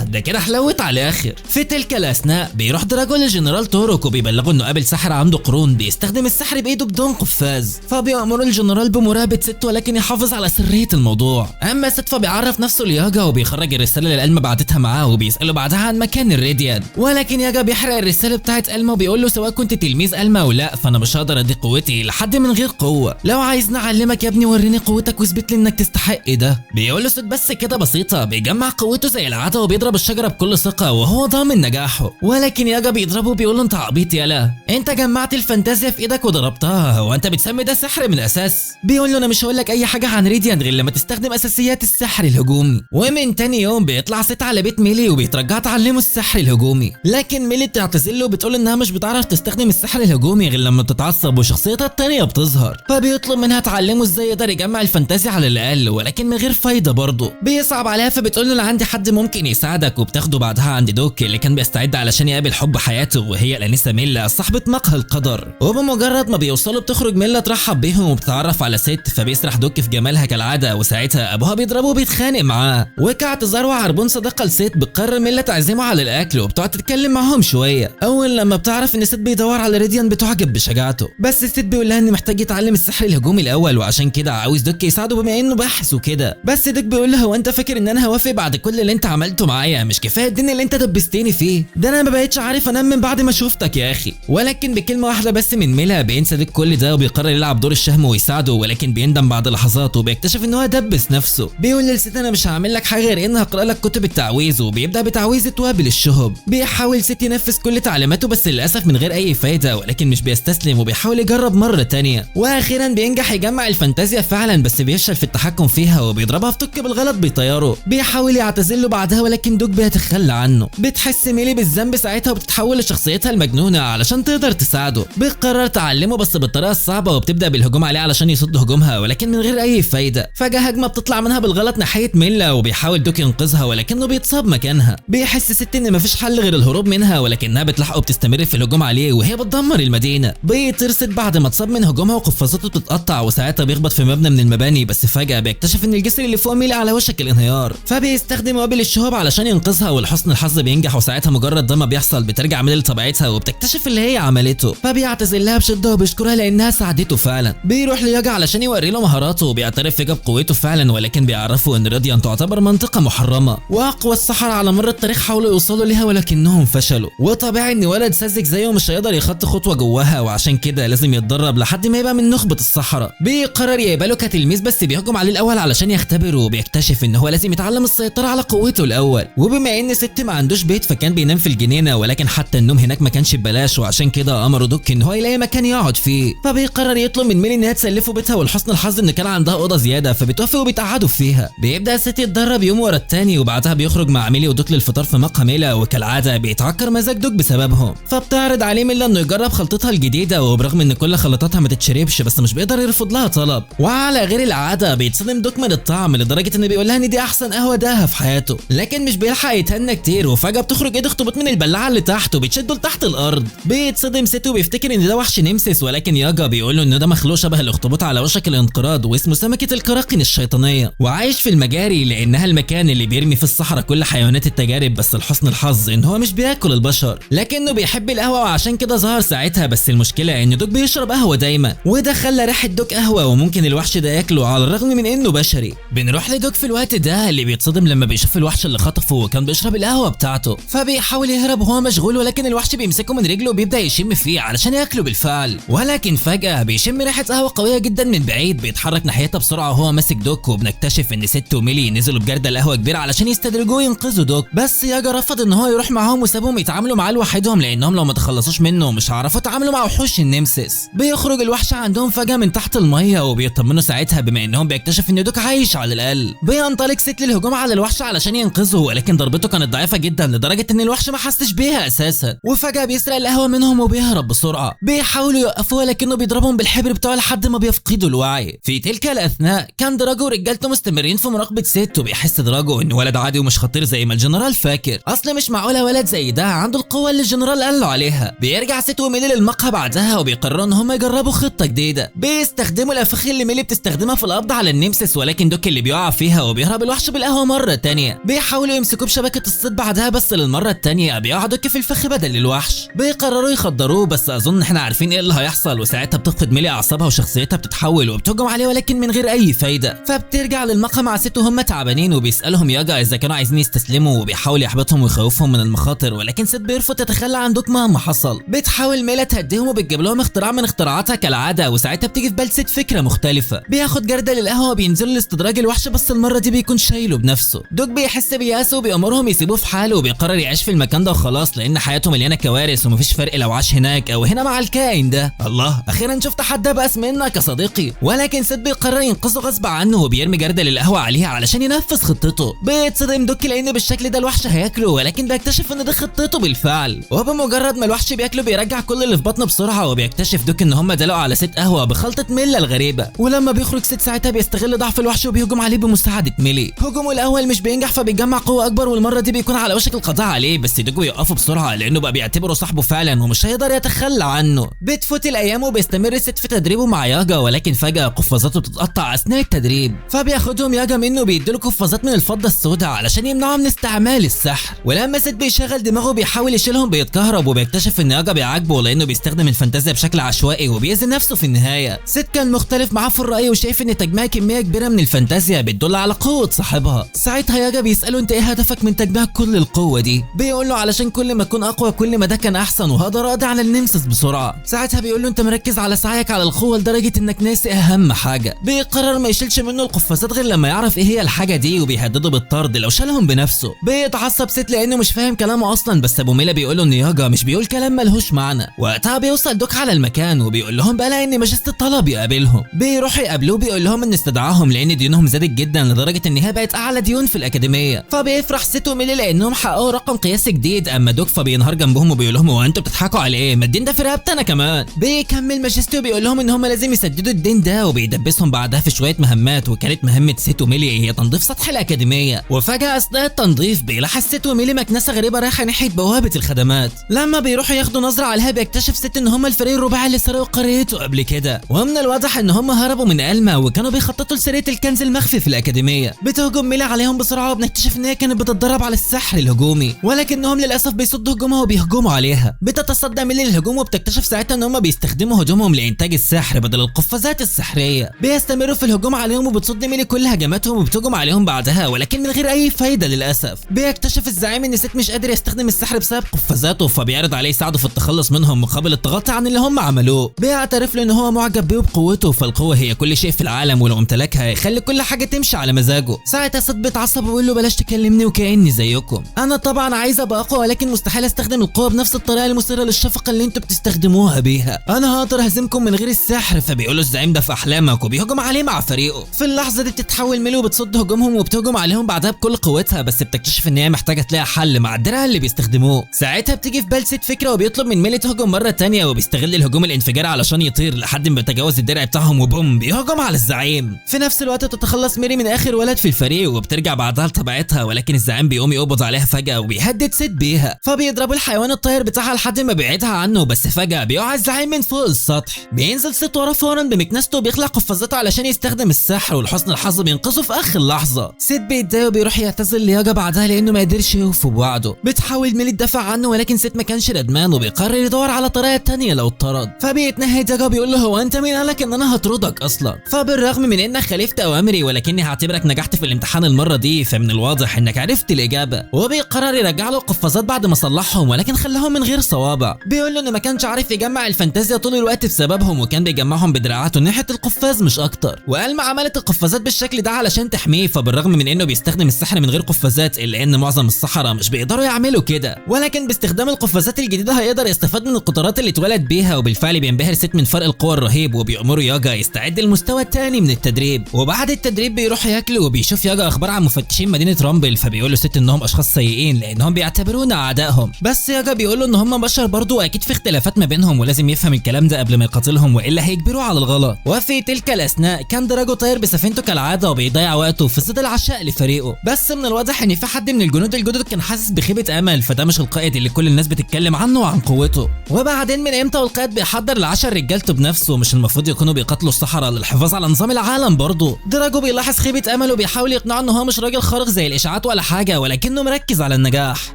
ده كده حلوت على الاخر. في تلك الاثناء بيروح دراجو للجنرال توروك وبيبلغه انه قابل ساحر عنده قرون بيستخدم السحر بايده بدون قفاز، فبيأمر الجنرال بمراقبه ست ولكن يحافظ على سريه الموضوع. اما ست فبيعرف نفسه لياجا وبيخرج الرساله اللي ألما بعتتها معاه وبيساله بعدها عن مكان الراديان، ولكن ياجا بيحرق الرساله بتاعت ألما وبيقول له سواء كنت تلميذ ألما او لا فانا مش هقدر ادي قوتي لحد من غير قوه، لو عايزني اعلمك يا ابني وريني قوتك واثبت لي انك تستحق ده. بيقول له ست بس كده بسيطه، بيجمع قوته زي العاده وبيضرب الشجره بكل ثقه وهو ضامن نجاحه، ولكن ياجا بيضربه وبيقول له انت عبيط يالا، انت جمعت الفانتازيا في ايدك وضربتها، هو انت بتسمي ده سحر من الاساس؟ بيقول له انا مش هقول لك اي حاجه عن راديان غير لما تستخدم اساسيات السحر الهجومي. ومن تاني يوم بيطلع ست على بيت ميلي وبيترجع تعلمه السحر الهجومي، لكن ميلي بتعتذر له وبتقول انها مش بتعرف تستخدم السحر الهجومي غير لما بتتعصب وشخصيتها التانيه بتظهر، فبيطلب منها تعلمه ازاي يقدر يجمع الفانتازيا على الاقل، ولكن من غير فايده برضه. بيصعب عليها فبتقول له انا عندي حد ممكن يساعدك، وبتاخده بعدها عند دوك اللي كان بيستعد علشان يقابل حب حياته وهي الانسه ميلا صاحبه مقهى القدر. وبمجرد ما بيوصلوا بتخرج ميلا ترحب بيهم وبتتعرف على ست، فبيسرح دوك في جمالها كالعاده، وساعتها ابوها بيضربه وبيتخانق معاه. وكاعتذار وعربون صداقه لست بتقرر ميلا تعزمه على الاكل وبتقعد تتكلم معاهم شويه. اول لما بتعرف ان ست بيدور على ريديان بتعجب بشجاعته، بس ست بيقول لها ان محتاج يتعلم السحر الهجومي الاول، وعشان كده عاوز دوك يساعده بما انه باحث وكده. بس دوك بيقول له هو انت فاكر ان انا هوافق بعد كل اللي انت عملته معايا؟ مش كفايه الدين اللي انت دبستني فيه ده؟ انا ما بقتش عارف انام من بعد ما شفتك يا اخي. ولكن بكلمه واحده بس من ميلا بينسى دوك كل ده وبيقرر يلعب دور الشهم ويساعده، ولكن بيندم بعد لحظات وبيكتشف ان هو دبس نفسه. بيقول للست انا مش هعمل لك حاجه غير ان هقرا لك كتب التعويذ، وبيبدا بتعويذه وابل الشهب. بيحاول ست ينفذ كل تعليماته بس للاسف من غير اي فايده، ولكن مش بيستسلم وبيحاول يجرب مره تانية. واخيرا بينجح يجمع الفانتازيا فعلا، بس بيفشل في التحكم فيها وبيضربها في توك بالغلط بيطيره. بيحاول يعتذر له بعدها ولكن دوك بيتخلى عنه. بتحس ميلي بالذنب ساعتها وبتتحول لشخصيتها المجنونه علشان تقدر تساعده. بتقرر تعلمه بس بالطريقه الصعبه وبتبدا بالهجوم عليه علشان يصد هجومها، ولكن من غير اي فايده. فجاه هجمه بتطلع منها بالغلط ناحيه ميلا وبيحاول دوك ينقذها ولكنه بيتصاب مكانها. بيحس ست ان مفيش حل غير الهروب منها، ولكنها بتلحقه وبتستمر في الهجوم عليه وهي بتدمر المدينه. بيترصد بعد ما اتصاب من هجومها وقفازاته بتتقطع، وساعتها بيخبط في مبنى من المباني، بس فجاه بيكتشف ان الجسر اللي فوق ميلا على وشك الانهيار. فبيستخدم وابل الشهب علشان ينقذها، ولحسن الحظ بينجح، وساعتها مجرد ده ما بيحصل بترجع ميلا لطبيعتها وبتكتشف اللي هي عملته. فبيعتذر لها بشده وبيشكرها لانها ساعدته فعلا. بيروح لياجا علشان يوري له مهاراته وبيعترف فيجا بقوته فعلا، ولكن بيعرفوا ان راديان تعتبر منطقه محرمه واقوى السحرة على مر التاريخ حاولوا يوصلوا ليها ولكنهم فشلوا. وطبيعي ان ولد ساذج زيه مش هيقدر يخطي خطوه جواها، وعشان كده لازم يتدرب لحد ما يبقى من نخبه السحرة. بيقرر يقبله كتلميذ بس بيهجم عليه الاول علشان يختبره، وبيكتشف ان هو لازم يتعلم السيطره على قوته الاول. وبما ان ست ما عندوش بيت فكان بينام في الجنينه، ولكن حتى النوم هناك ما كانش ببلاش، وعشان كده امره دوك ان هو يلاقي مكان يقعد فيه. فبيقرر يطلب من ميلي انها تسلفه بيتها، ولحسن الحظ ان كان عندها اوضه زياده فبتوافق وبيتقعدوا فيها. بيبدا الست يتدرب يوم ورا التاني، وبعدها بيخرج مع ميلي ودوك للفطار في مقهى ميلا، وكالعاده بيتعكر مزاج دوك بسببهم. فبتعرض عليه ميلا انه يجرب خلطتها الجديده، وبرغم ان كل خلطاتها ما تتشربش بس مش بيقدر يرفض لها طلب. وعلى غير العاده بيتصدم دوك من الطعم لدرجه انه بيقول لها ان دي احسن قهوه داها في حياته، لكن مش بيلحق يتهنى كتير وفجاه بتخرج ايد اخطبوط من البلاعه اللي تحت وبتشده لتحت الارض. بيتصدم ست وبيفتكر ان ده وحش نمسس، ولكن ياجا بيقول له ان ده مخلوق شبه الاخطبوط على وشك الانقراض واسمه سمكه الكراكن الشيطانيه، وعايش في المجاري لانها المكان اللي بيرمي في الصحراء كل حيوانات التجارب. بس لحسن الحظ ان هو مش بياكل البشر لكنه بيحب القهوه، وعشان كده ظهر ساعتها. بس المشكله ان دوك بيشرب قهوه دايما، وده خلى ريحه دوك قهوه وممكن الوحش ده ياكله على الرغم من انه بشري. بنروح لدوك في الوقت ده اللي بيتصدم لما بيشوف الوحش اللي خطفه وكان بيشرب القهوه بتاعته. فبيحاول يهرب وهو مشغول، ولكن الوحش بيمسكه من رجله وبيبدا يشم فيه علشان ياكله بالفعل. ولكن فجاه بيشم ريحه قهوه قويه جدا من بعيد، بيتحرك ناحيتها بسرعه وهو ماسك دوك، وبنكتشف ان ست وميلي نزلوا بجردل قهوه كبيره علشان يستدرجوه وينقذوا دوك. بس ياجا رفض ان هو يروح معاهم وسابهم يتعاملوا معاه لوحدهم، لانهم لو ما تخلصوش منه مش هيعرفوا يتعاملوا مع وحوش النمسس. بيخرج الوحش عندهم فجاه من تحت الميه وبيطمنوا ساعتها بما انهم بيكتشف ان دوك عايش على الاقل. بينطلق ست للهجوم على الوحش علشان ينقذه، ولكن ضربته كانت ضعيفه جدا لدرجه ان الوحش ما حسش بيها اساسا. وفجاه بيسرق القهوه منهم وبيهرب بسرعه. بيحاولوا يوقفوه ولكنه بيضربهم بالحبر بتاعه لحد ما بيفقدوا الوعي. في تلك الاثناء كان دراجو ورجالته مستمرين في مراقبه ست، وبيحس دراجو انه ولد عادي ومش خطير زي ما الجنرال فاكر. اصل مش معقوله ولد زي ده عنده القوه اللي الجنرال قال له عليها. بيرجع ست وميلي للمقهى بعدها وبيقرروا ان هم يجربوا خطه جديده. بيستخدموا الافاخي اللي ميلي بتستخدمها في القبض على النمسس، ولكن دوك اللي بيقع فيها وبيهرب الوحش بالقهوه مره تانية. بيحاولوا يمسكوه بشبكه الصيد بعدها، بس للمره التانية بيقع دوك في الفخ بدل الوحش. بيقرروا يخدروه، بس اظن احنا عارفين ايه اللي هيحصل، وساعتها بتفقد ميلي اعصابها وشخصيتها بتتحول وبتهجم عليه ولكن من غير اي فايده. فبترجع للمقهى مع ست وهم تعبانين، وبيسالهم ياجا اذا كانوا عايزين يستسلموا، وبيحاول يحبطهم ويخوفهم من المخاطر، ولكن ست بيرفض تتخلى عن دوك مهما حصل. بتحاول ميلا تهديهم وبتجيب لهم اختراع من اختراعاتها كالعاده، وساعتها بتيجي في بال ست فكره مختلفه. بياخد جردل القهوه وبينزلوا لاستدراج الوحش، بس المره دي بيكون شايله بنفسه. دوك بيحس بيأسه وبيأمرهم يسيبوه في حاله، وبيقرر يعيش في المكان ده وخلاص لان حياته مليانه كوارث ومفيش فرق لو عاش هناك او هنا مع الكائن ده. الله، اخيرا شفت حد بأس منك يا صديقي. ولكن ست بيقرر ينقذه غصب عنه وبيرمي جردل القهوه عليها علشان ينفذ خطته. بيتصدم دوك لان بالشكل ده الوحش هياكله، ولكن بيكتشف ان ده خطته بالفعل. وبمجرد ما الوحش بياكله بيرجع كل اللي في بطنه بسرعه، وبيكتشف دوك ان هم دلقوا على ست قهوه بخلطه ميلا الغريبه. ولما بيخرج ست ساعتها بيستغل ضعف الوحش وبيهجم عليه بمساعده ميلي. هجومه الاول مش بينجح فبيجمع قوه اكبر، والمره دي بيكون على وشك القضاء عليه، بس دوك بيوقفه بسرعه لانه بقى وبيعتبره صاحبه فعلا ومش هيقدر يتخلى عنه. بتفوت الايام وبيستمر سيت في تدريبه مع ياجا، ولكن فجأة قفازاته بتتقطع اثناء التدريب، فبياخدهم ياجا منه وبيديله قفازات من الفضة السوداء علشان يمنعه من استعمال السحر. ولما سيت بيشغل دماغه بيحاول يشيلهم بيتكهرب، وبيكتشف ان ياجا بيعاقبه لانه بيستخدم الفانتازيا بشكل عشوائي وبيأذي نفسه في النهاية. سيت كان مختلف معاه في الرأي وشايف ان تجميع كمية كبيرة من الفانتازيا بتدل على قوة صاحبها. ساعتها ياجا بيسأله انت ايه هدفك من تجميع كل القوة دي؟ بيقول له علشان كل ما اكون اقوى كل ما ده كان احسن وهقدر اقضي على النمسس بسرعة. ساعتها بيقول له انت مركز على سعيك على القوة لدرجة انك ناسي اهم حاجة. بيقرر ما يشيلش منه القفازات غير لما يعرف ايه هي الحاجة دي، وبيهدده بالطرد لو شالهم بنفسه. بيتعصب سيت لانه مش فاهم كلامه اصلا، بس ابو ميلا بيقول له ان ياجا مش بيقول كلام ملهوش معنى. وقتها بيوصل دوك على المكان وبيقول لهم بقى ان ماجست طلب يقابلهم. بيروح يقابلوه بيقول لهم ان استدعاهم لان ديونهم زادت جدا لدرجة ان هي بقت اعلى ديون في الاكاديمية. فبيفرح سيت وميلي لانهم حققوا رقم قياسي جديد، اما دوك فبينهار جنبهم وبيقول لهم هو انتوا بتضحكوا على ايه؟ ما الدين ده في رقبتي انا كمان. بيكمل ماجست وبيقول لهم ان هم لازم يسددوا الدين ده، وبيدبسهم بعدها في شوية مهمات، وكانت مهمة سيت وميلي هي تنظيف سطح الاكاديمية. وفجأة اثناء التنظيف بيلاحظ سيت وميلي مكنسة غريبة رايحة ناحية بوابة الخدمات. لما بيروحوا ياخدوا نظرة عليها بيكتشف سيت ان هم الفريق الرباعي اللي سرقوا قريته قبل كده، ومن الواضح ان هم هربوا من ألما وكانوا بيخططوا لسرقة الكنز المخفي في الاكاديمية. بتهجم ميلي عليهم بسرعة وبنكتشف ان هي كانت بتتدرب على السحر الهجومي، ولكنهم للاسف بيصدوا هجومها وبيهجموا عليها. بتتصدى ميلي للهجوم وبتكتشف ساعتها ان هم بيستخدموا هجومهم لانتاج السحر بدل القفازات السحرية. بيستمروا في الهجوم عليهم وبتصد ميلي كل هجماتهم وبتهجم عليهم بعدها، ولكن من غير اي فايدة للاسف. بيكتشف الزعيم ان سيت مش قادر يستخدم السحر بسبب قفازاته، فبيعرض عليه يساعده في التخلص منهم مقابل التغطي عن اللي هم عملوه. بيعترف له ان هو معجب بيه وبقوته، فالقوة هي كل شيء في العالم ولو امتلكها يخلي كل حاجة تمشي على مزاجه. ساعتها سيت بيتعصب ويقول له بلاش تكلمني وكأني زيكم، انا طبعا عايز ابقى اقوى ولكن مستحيل استخدم القوة بنفس الطريقة المثيرة للشفقة اللي انتوا بتستخدموها بيها، انا هقدر اهزمكم من غير السحر. فبيقول له الزعيم ده في احلامك، وبيهجم عليه مع فريقه. في اللحظة دي بتتحول ميلي وبتصد هجومهم وبتهجم عليهم بعدها بكل قوتها، بس بتكتشف ان هي محتاجة تلاقي حل مع الدرع اللي بيستخدموه. ساعتها بتيجي في بال سيت فكرة وبيطلب من ميلي تهجم مرة تانية، وبيستغل الهجوم الانفجاري علشان يطير لحد ما بيتجاوز الدرع بتاعهم وبوم بيهجم على الزعيم. في نفس الوقت بتتخلص ميري من اخر ولد في الفريق وبترجع بعدها لطبيعتها، ولكن الزعيم بيقوم يقبض عليها فجأة وبيهدد سيت بيها، فبيضربوا الحيوان الطاير بتاعها لحد ما بيبعدها عنه. بس فجأة بيقع الزعيم من فوق السطح، بينزل سيت وراه فورا بمكنسته وبيخلع قفازاته علشان يستخدم السحر، ولحسن الحظ بينقذه في اخر لحظة. سيت بيتضايق وبيروح يعتذر لياجا بعدها لانه ما قدرش يوفي بوعده. بتحاول ميلي تدافع عنه ولكن سيت ما كانش ندمان وبيقرر يدور على طريقة تانية لو اتطرد. فبيتنهد ياجا بيقول له هو انت مين قالك ان انا هطردك اصلا؟ فبالرغم من انك خالفت اوامري ولكني هعتبرك نجحت في الامتحان المرة دي، فمن الواضح انك عرفت الاجابة. وبيقرر يرجع له القفازات بعد ما صلحهم ولكن خلاهم من غير صوابع. بيقول له انه ما كانش عارف يجمع الفانتازيا طول الوقت بسببهم، وكان بيجمعهم بدراعاته ناحية القفاز مش اكتر. وقال ما عملت القفازات بالشكل ده علشان تحميه، فبالرغم من انه بيستخدم السحر من غير قفازات الا ان معظم السحرة مش بيقدروا يعملوا كده، ولكن باستخدام القفازات الجديدة هيقدر يستفاد من القدرات اللي اتولد بيها. وبالفعل بينبهر سيت من فرق القوى الرهيب وبيأمروا ياجا يستعد للمستوى الثاني من التدريب. وبعد التدريب بيروح ياكل وبيشوف ياجا اخبار عن مفتشين مدينة رامبل، فبيقول له سيت انهم اشخاص سيئين لانهم بيعتبرونا اعدائهم، بس ياجا بيقول له ان هم بشر برضه واكيد في اختلافات ما بينهم ولازم يفهم الكلام ده قبل ما يقاتلهم والا هيجبروه على الغلط. وفي تلك الاثناء كان دراجو طاير بسفينته كالعاده وبيضيع وقته في صيد العشاء لفريقه، بس من الواضح ان في حد من الجنود الجدد كان حاسس بخيبه امل، فده مش القائد اللي كل الناس بتتكلم عنه وعن قوته. وبعدين من امتى والقائد بيحضر ل10 رجالته بنفسه؟ مش المفروض يكونوا بيقاتلوا الصحراء للحفاظ على نظام العالم برضه؟ دراجو بيلاحظ خيبه امل وبيحاول يقنعه ان هو مش راجل خارق زي الاشاعات ولا حاجه، ولكنه مركز على النجاح.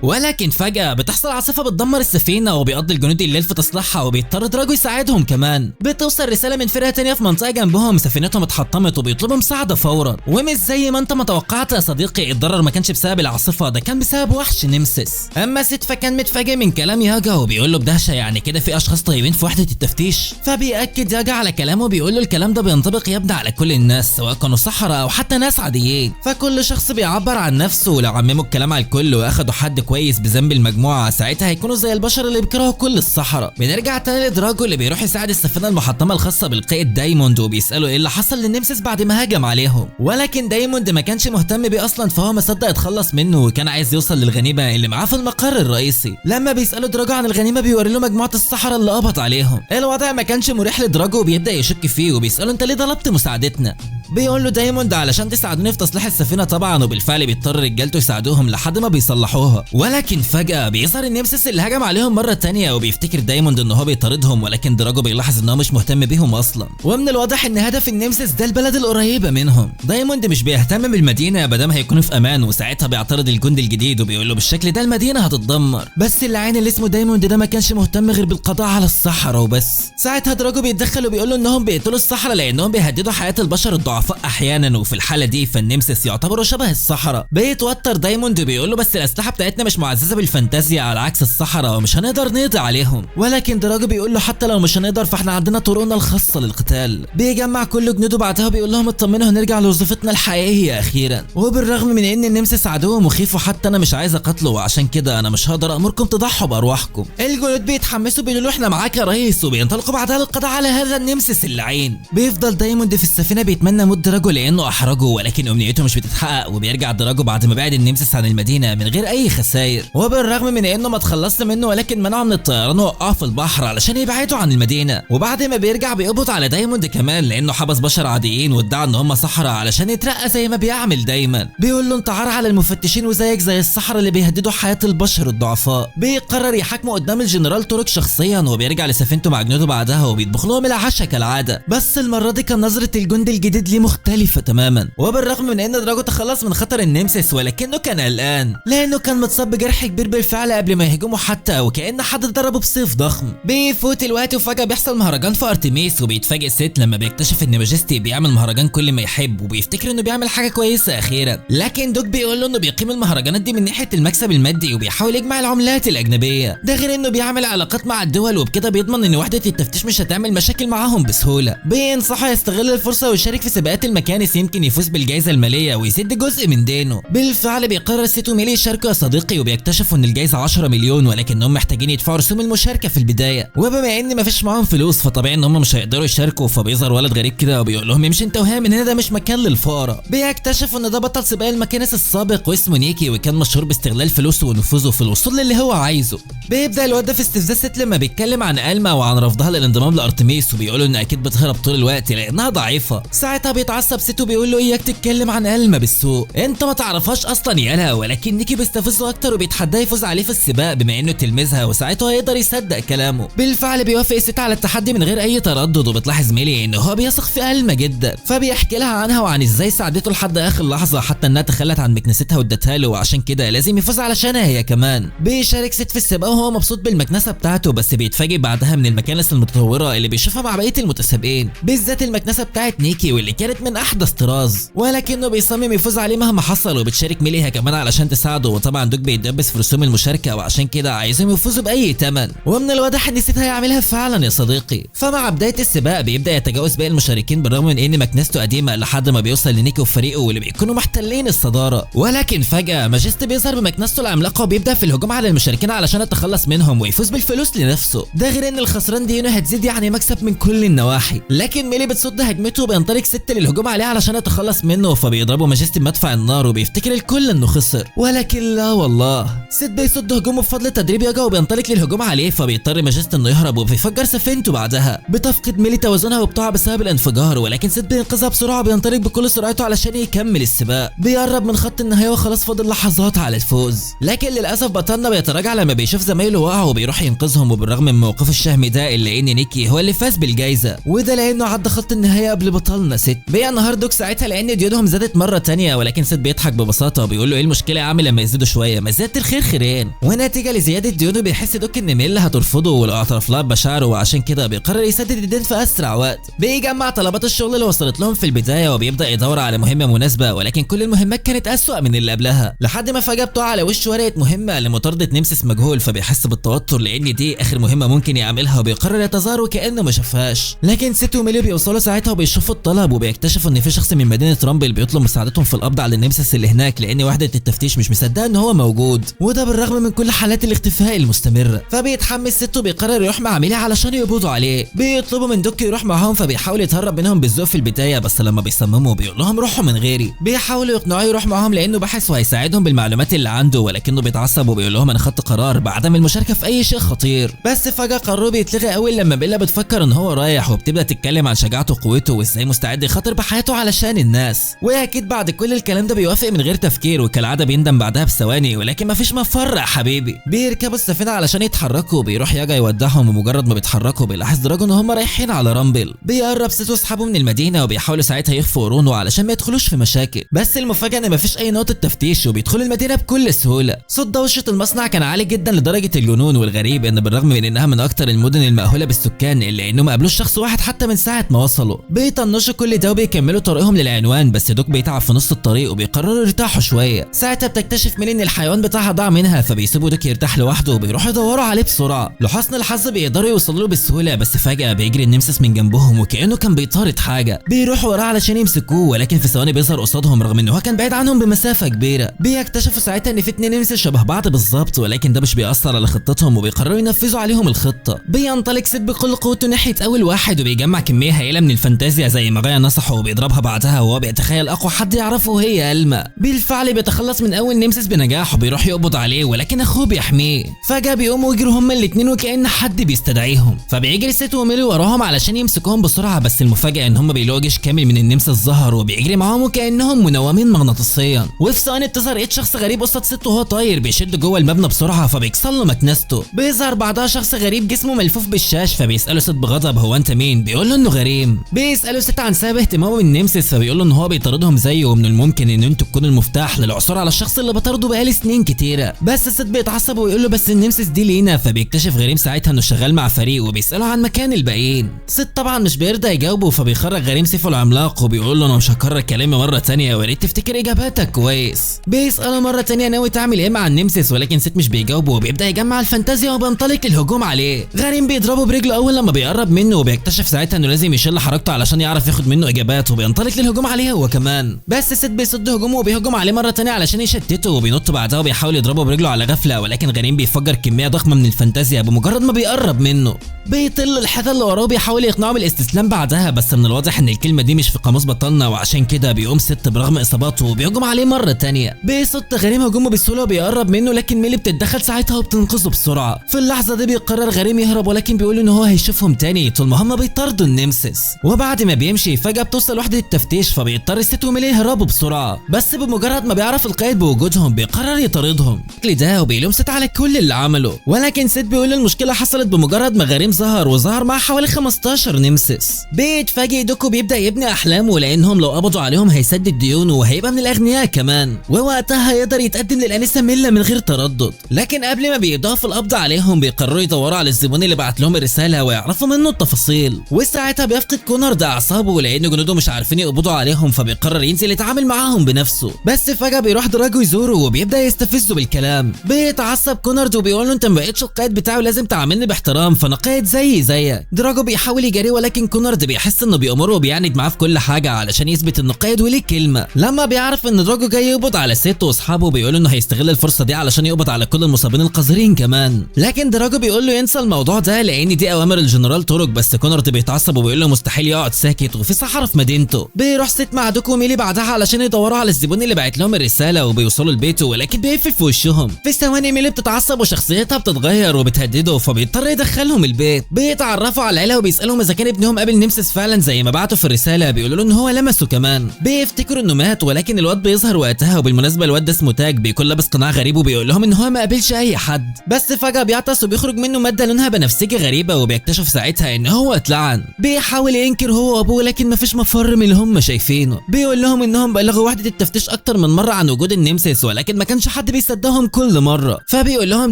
ولكن فجاه بتحصل عاصفه بتدمر السفينه وبيقضي الجنود الليل في تصليحها، وبيضطر دراجو يساعدهم كمان. بتوصل رساله من فرقه تانية في منطقه جنبهم سفينتهم اتحطمت وبيطلبوا مساعده فورا. ومش زي ما انت ما توقعت يا صديقي، الضرر ما كانش بسبب العاصفه، ده كان بسبب وحش نمسس. اما سيت فكان متفاجئ من كلام ياجا وبيقول له بدهشه يعني كده في اشخاص طيبين في وحده التفتيش؟ فبيأكد ياجا على كلامه وبيقول له الكلام ده بينطبق يا ابني على كل الناس سواء كانوا سحرة او حتى ناس عاديين، فكل شخص بيعبر عن نفسه، ولو عمموا الكلام على الكل واخدوا حد كويس بذنب المجموعه ساعتها هيكونوا زي البشر اللي بيكرهوا كل السحرة. بنرجع تاني لدراجو اللي بيروح يساعد السفينه المحطمه الخاصه بالقائد دايموند وبيساله ايه اللي حصل للنمسس بعد ما هاجم عليهم، ولكن دايموند ما كانش مهتم بيه اصلا، فهو ما صدق يتخلص منه وكان عايز يوصل للغنيمه اللي معاه في المقر الرئيسي. لما بيساله دراجو عن الغنيمه بيوري له مجموعه السحرة اللي قبض عليهم. الوضع ما كانش مريح لدراجو وبيبدا يشك فيه وبيساله انت ليه طلبت مساعدتنا؟ بيقول له دايموند علشان تساعدوني في تصليح السفينه طبعا، وبالفعل بيضطر رجالته يساعدوهم لحد ما بيصلحوها. ولكن فجاه بيظهر النمسيس اللي هجم عليهم مره تانية، وبيفتكر دايموند ان هو بيطاردهم، ولكن دراجو بيلاحظ ان هو مش مهتم بيهم اصلا، ومن الواضح ان هدف النمسيس ده البلد القريبه منهم. دايموند مش بيهتم بالمدينه بدل هيكونوا في امان، وساعتها بيعترض الجندي الجديد وبيقول له بالشكل ده المدينه هتتدمر. بس اللعين اللي اسمه دايموند ده ما كانش مهتم غير بالقضاء على الصحراء وبس. ساعتها دراجو بيتدخل وبيقول له انهم بيقتلوا الصحراء لانهم بيهددوا حياه البشر الضعفاء احيانا، وفي الحاله دي فالنمسيس يعتبروا شبه الصحراء. بيتوتر دايموند وبيقول له بس الاسلحه بتاعتنا مش معززه بالفانتازيا على عكس الصحراء ومش هنقدر نقضي عليهم. ولكن دراجو بيقول له حتى لو مش هنقدر فاحنا عندنا طرقنا الخاصه للقتال. بيجمع كل جنوده بعدها بيقول لهم اطمنوا هنرجع لوظيفتنا الحقيقيه اخيرا. وبالرغم من ان النمسيس عدو مخيف وحتى انا مش عايز اقتله، وعشان كده انا مش هقدر امركم تضحوا بارواحكم. الجنود بيتحمسوا بيقولوا له احنا معاك يا ريس، وبينطلقوا بعدها للقضاء على هذا النمسيس اللعين. بيفضل دايموند في السفينه بيتمنى موت دراجو لانه احرجه، ولكن امنيته مش بتتحقق، وبيرجع دراجو بعد ما بعد النمسيس عن المدينه من غير اي خسائر. وبالرغم من انه ما تخلصنا منه ولكن منعه من الطيران ووقعه في البحر علشان يبعدوا عن المدينه. وبعد ما بيرجع بيقبض على دايموند كمان لانه حبس بشر عاديين وادعى ان هم سحرة علشان يترقى زي ما بيعمل دايما. بيقول له انت عار على المفتشين وزيك زي السحرة اللي بيهددوا حياه البشر الضعفاء. بيقرر يحاكمه قدام الجنرال تورك شخصيا، وبيرجع لسفينته مع جنوده بعدها وبيطبخ لهم العشاء كالعاده. بس المره دي كان نظره الجندي الجديد ليه مختلفه تماما. وبالرغم من ان دراجو تخلص من خطر النمسيس ولكنه كان قلقان لانه كان متصاب بجرح كبير بالفعل قبل ما يهجموا حتى، وكأن حد ضربه بسيف ضخم. بيفوت الوقت وفجاه بيحصل مهرجان في ارتميس، وبيتفاجئ ست لما بيكتشف ان ماجستي بيعمل مهرجان كل ما يحب، وبيفتكر انه بيعمل حاجه كويسه اخيرا. لكن دوك بيقول له انه بيقيم المهرجانات دي من ناحيه المكسب المادي وبيحاول يجمع العملات الاجنبيه، ده غير انه بيعمل علاقات مع الدول وبكده بيضمن ان وحده التفتيش مش هتعمل مشاكل معاهم بسهوله. بينصحه يستغل الفرصه ويشارك في سباقات المكانس يمكن يفوز بالجائزه الماليه ويسد جزء من دينه. بالفعل بيقرر سيتو وميلي يشاركوا يا صديقي، وبيكتشفوا ان الجائزه 10 مليون ولكنهم محتاجين يدفعوا رسوم المشاركه في البدايه، وبما ان مفيش معاهم فلوس فطبيعي ان هم مش هيقدروا يشاركوا. فبيظهر ولد غريب كده وبيقول لهم امشي انت وهي من هنا، ده مش مكان للفقراء. بيكتشفوا ان ده بطل سباق المكانس السابق واسمه نيكي، وكان مشهور باستغلال فلوسه ونفوذه في الوصول للي هو عايزه. بيبدا الواد ده في استفزاز ست لما بيتكلم عن ألما وعن رفضها للانضمام لارتميس، وبيقولوا ان اكيد بتهرب طول الوقت لانها ضعيفه. ساعتها بيتعصب سيتو بيقول له اياك تتكلم عن ألما بالسوء، انت ما تعرفهاش اصلا يالا. ولكن نيكي بيستفزه اكتر وبيتحداه يفوز عليه في السباق بما انه تلميذها، وساعتها هيقدر يصدق كلامه. بالفعل بيوافق سيتو على التحدي من غير اي تردد، وبتلاحظ ميلي ان هو بيثق في ألما جدا، فبيحكي لها عنها وعن ازاي ساعدته لحد اخر لحظه حتى انها تخلت عن مكنستها وادتها له، وعشان كده لازم يفوز علشانها هي كمان. بيشارك سيت في السباق وهو مبسوط بالمكنسه بتاعته، بس بيتفاجئ بعدها من المكانس المتطوره اللي بيشوفها مع بقيه المتسابقين، بالذات المكنسه بتاعت نيكي واللي كانت من احدث طراز. ولكنه بيصمم يفوز عليه مهما حصل، وبتشارك ميليها كمان علشان تساعده. وطبعا دوك بيتدبس في رسوم المشاركه وعشان كده عايزهم يفوزوا باي ثمن، ومن الواضح ان سيت هيعملها فعلا يا صديقي. فمع بدايه السباق بيبدا يتجاوز باقي المشاركين بالرغم من ان مكنسته قديمه لحد ما بيوصل لنيكي وفريقه واللي بيكونوا محتلين الصداره. ولكن فجاه ماجستي بيظهر بمكنسته العملاقه وبيبدا في الهجوم على المشاركين علشان يتخلص منهم ويفوز بالفلوس لنفسه، ده غير ان الخسران ديونه هتزيد يعني مكسب من كل النواحي. لكن ميلي بتصد هجمته وبينطلق ست للهجوم عليه علشان يتخلص منه، فبيضربوا ماجستي بمدفع النار وبيفتكر الكل انه خسر. ولكن لا والله، ست بيصد هجومه بفضل تدريب ياجا وبينطلق للهجوم عليه، فبيضطر ماجستي انه يهرب وبيفجر سفينته. بعدها بتفقد ميلي توازنها وبتقع بسبب الانفجار، ولكن ست بينقذها بسرعه وبينطلق بكل سرعته علشان يكمل السباق. بيقرب من خط النهايه وخلاص فاضل لحظات على الفوز، لكن للاسف بطلنا بيتراجع لما بيشوف زمايله وقعوا وبيروح ينقذهم. وبالرغم من موقفه الشهم ده الا ان نيكي هو اللي فاز بالجائزه، وده لانه عدى خط النهايه قبل بطلنا ست. بينهار دوك ساعتها لان ديونهم زادت مره تانية، ولكن ست بيضحك ببساطه وبيقول له ايه المشكله يا عم لما يزيدوا شويه، ما زياده الخير خيرين. ونتيجه لزياده ديونه بيحس دوك ان ميلا هترفضه ولو اعترف لها بمشاعره، وعشان كده بيقرر يسدد الدين في اسرع وقت. بيجمع طلبات الشغل اللي وصلت لهم في البدايه وبيبدا يدور على مهمه مناسبه، ولكن كل المهمات كانت اسوأ من اللي قبلها لحد ما فجاه بتقع على وشه ورقه مهمه لمطارده نمسيس مجهول، فبيحس بالتوتر لان دي اخر مهمه ممكن يعملها وبيقرر يتظاهر وكانه ما شافهاش. لكن ست وميلي بيوصلوا ساعتها وبيشوفوا الطلب وبيكتشفوا ان في شخص من مدينه رامبل بيطلب مساعدتهم في القبض على النمسيس اللي هناك لان وحده التفتيش مش مصدقه ان هو موجود، وده بالرغم من كل حالات الاختفاء المستمره. فبيتحمس ست وبيقرر يروح مع ميلي علشان يقبضوا عليه. بيطلبوا من دوك يروح معاهم فبيحاول يتهرب منهم بالذوق في البدايه، بس لما بيصمموا بيقول لهم روحوا من غيري. بيحاولوا يقنعوه يروح معاهم لانه باحث وهيساعدهم بالمعلومات اللي عنده، ولكنه بيتعصب وبيقول لهم انا خدت قرار بعدم المشاركه في اي شيء خطير. بس فجاه قراره بيتلغي اول لما بيلا بتفكر ان هو رايح، وبتبدا تتكلم عن شجاعته وقوته وازاي مستعد يخاطر وبيخاطر بحياته علشان الناس. واكيد بعد كل الكلام ده بيوافق من غير تفكير، وكالعاده بيندم بعدها بثواني، ولكن مفيش مفر يا حبيبي. بيركبوا السفينه علشان يتحركوا، بيروح ياجا يودعهم، ومجرد ما بيتحركوا بيلاحظ دراجو ان هم رايحين على رامبل. بيقرب سيت واصحابه من المدينه وبيحاولوا ساعتها يخفوا رونو علشان ما يدخلوش في مشاكل، بس المفاجاه ان مفيش اي نقطه تفتيش وبيدخلوا المدينه بكل سهوله. صوت دوشه المصنع كان عالي جدا لدرجه الجنون، والغريب ان بالرغم من انها من اكتر المدن المأهوله بالسكان الا انهم ما قابلوش شخص واحد حتى من ساعه ما وصلوا. بيطنشوا كل ده وبيكملوا طريقهم للعنوان، بس دوك بيتعب في نص الطريق وبيقرروا يرتاحوا شويه. ساعتها بتكتشف ميلي ان الحيوان بتاعها ضاع منها، فبيسيبوا دوك يرتاح لوحده وبيروحوا يدوروا عليه بسرعه. لحسن الحظ بيقدروا يوصلوا له بسهوله، بس فجاه بيجري النمسس من جنبهم وكانه كان بيطارد حاجه. بيروحوا وراه علشان يمسكوه، ولكن في ثواني بيظهر قصادهم رغم ان هو كان بعيد عنهم بمسافه كبيره. بيكتشفوا ساعتها ان في 2 نمسس شبه بعض بالظبط، ولكن ده مش بيأثر على خطتهم وبيقرروا ينفذوا عليهم الخطه. بينطلق سيت بكل قوته ناحيه اول واحد وبيجمع كميه هائله من الفانتازيا زي ما غايا نصحه، وبيضربها بعدها وهو بيتخيل اقوى حد يعرفه وهي ألما. بالفعل بيتخلص من اول نمسس بنجاح وبيروح يقبض عليه، ولكن اخوه بيحميه. فجاه بيقوموا يجروا هما الاثنين وكأن حد بيستدعيهم، فبيجري سيت وميلي وراهم علشان يمسكوهم بسرعه، بس المفاجاه ان هما بيلاقوا جيش كامل من النمسا ظهر وبيجري معاهم وكأنهم منومين مغناطيسيا. وفي ثواني بتظهر ايد شخص غريب قصاد سيت وهو طاير بيشد جوه المبنى بسرعه، فبيكسر له مكنسته. بيظهر بعدها شخص غريب جسمه ملفوف بالشاش، فبيساله سيت بغضب هو انت مين؟ بيقول له انه غريم. بيساله سيت عن سبب اهتمامه بالنمسس، فبيقول له ان هو بيطاردهم زيه ومن الممكن ان انتوا تكونوا المفتاح للعثور على الشخص اللي بطارده بقالي سنين كتيره. بس سيت بيتعصب ويقول له بس النمسس دي لينا، فبيكتشف غريم ساعتها انه شغال مع فريق وبيساله عن مكان الباقيين. سيت طبعا مش بيرضى يجاوبه، فبيخرج غريم سيفه العملاق وبيقول له انا مش هكرر كلامي مره ثانيه، ويا ريت تفتكر اجاباتك كويس. بيساله مره ثانيه ناوي تعمل ايه مع النمسس، ولكن سيت مش بيجاوبه وبيبدا يجمع الفانتازيا وبينطلق للهجوم عليه. غريم بيضربه برجله اول لما بيقرب منه، وبيكتشف ساعتها انه لازم يشيل حركته علشان يعرف ياخد منه اجابات، وبينطلق للهجوم عليه هو كمان. بس سيت بيصد هجومه وبيهجم عليه مره ثانيه علشان يشتته، وبينط بعدها وبيحاول يضربه برجله على غفله، ولكن غريم بيفجر كميه ضخمه من الفانتازيا بمجرد ما بيقرب منه. بيطل الحيطه اللي وراه بيحاول يقنعه بالاستسلام بعدها، بس من الواضح ان الكلمه دي مش في قاموس بطلنا، وعشان كده بيقوم سيت برغم اصاباته وبيهجم عليه مره ثانيه. بيصد غريم هجومه بسهوله وبيقرب منه، لكن ميلي بتتدخل ساعتها وبتنقذه بسرعه. في اللحظه دي بيقرر غريم يهرب، ولكن بيقول ان هو هيشوفهم تاني طول ما هم بيطاردوا النمسس. وبعد ما بيمشي فجاه بتوصل وحده التفتيش، فبيضطر سيت وميلي يهربوا بسرعه، بس بمجرد ما بيعرف القائد بوجودهم بيقرر يطاردهم ده وبيلوم سيت على كل اللي عمله. ولكن سيت بيقول المشكله حصلت بمجرد ما غريم ظهر، وظهر مع حوالي 15 نمسس. بيتفاجئ دوكو بيبدا يبني احلامه، لانهم لو قبضوا عليهم هيسدد ديونه وهيبقى من الاغنياء كمان، ووقتها هيقدر يتقدم للانسه ميلا من غير تردد. لكن قبل ما بيبداوا في القبض عليهم بيقرروا يدوروا على الزبون اللي بعت لهم الرساله ويعرفوا منه التفاصيل. وساعتها بيفقد كونرد اعصابه لان جنوده مش عارفين يقبضوا عليهم، فبيقرر ينزل يتعامل معاهم بنفسه. بس فجاه بيروح دراجو يزوره وبيبدا يستفزه بالكلام. بيتعصب كونرد وبيقول له انت ما بقتش القائد بتاعه، لازم تعاملني باحترام، فانا قائد زيك. دراجو بيحاول يجاريه، ولكن كونرد بيحس انه بيأمره وبيعند معاه في كل حاجه علشان يثبت انه قائد وليه كلمه. لما بيعرف ان دراجو جاي يقبض على سيت واصحابه بيقول انه هيستغل الفرصه دي علشان يقبض على كل المصابين القذرين كمان، لكن دراجو بيقول له ينسى الموضوع ده لان دي اوامر الجنرال تورك. بس كونرد بيتعصب وبيقول له مستحيل يقعد ساكت وفي صحراء في مدينته. بيروح سيت مع دوكو وميلي بعدها علشان يدوروا على الزبون اللي بعت لهم الرساله، وبيوصلوا لبيته ولكن بيقفل في وشهم. في ثواني ميلي بتتعصب وشخصيتها بتتغير وبتهدده، فبيضطر يدخلهم البيت. بيتعرفوا على العيله وبيسالهم اذا كان ابنهم قابل نمسس فعلا زي ما بعتوا في الرساله، بيقولوا له ان هو لمسه كمان. بيفتكروا انه مات، ولكن الواد بيظهر وقتها. وبالمناسبه الواد ده اسمه تاج، بيكون لابس قناع غريب وبيقول لهم ان هو ما قابلش اي حد. بس فجاه بيعطس وبيخرج منه ماده لونها بنفسجي غريبه، وبيكتشف ساعتها ان هو اتلعن. بيحاول ينكر هو وابوه، لكن مفيش مفر من اللي هم شايفينه. بيقول لهم انهم بلغوا وحده التفتيش اكتر من مره عن وجود النمسس، ولكن ما كانش حد بيصدقهم كل مره. فبيقول لهم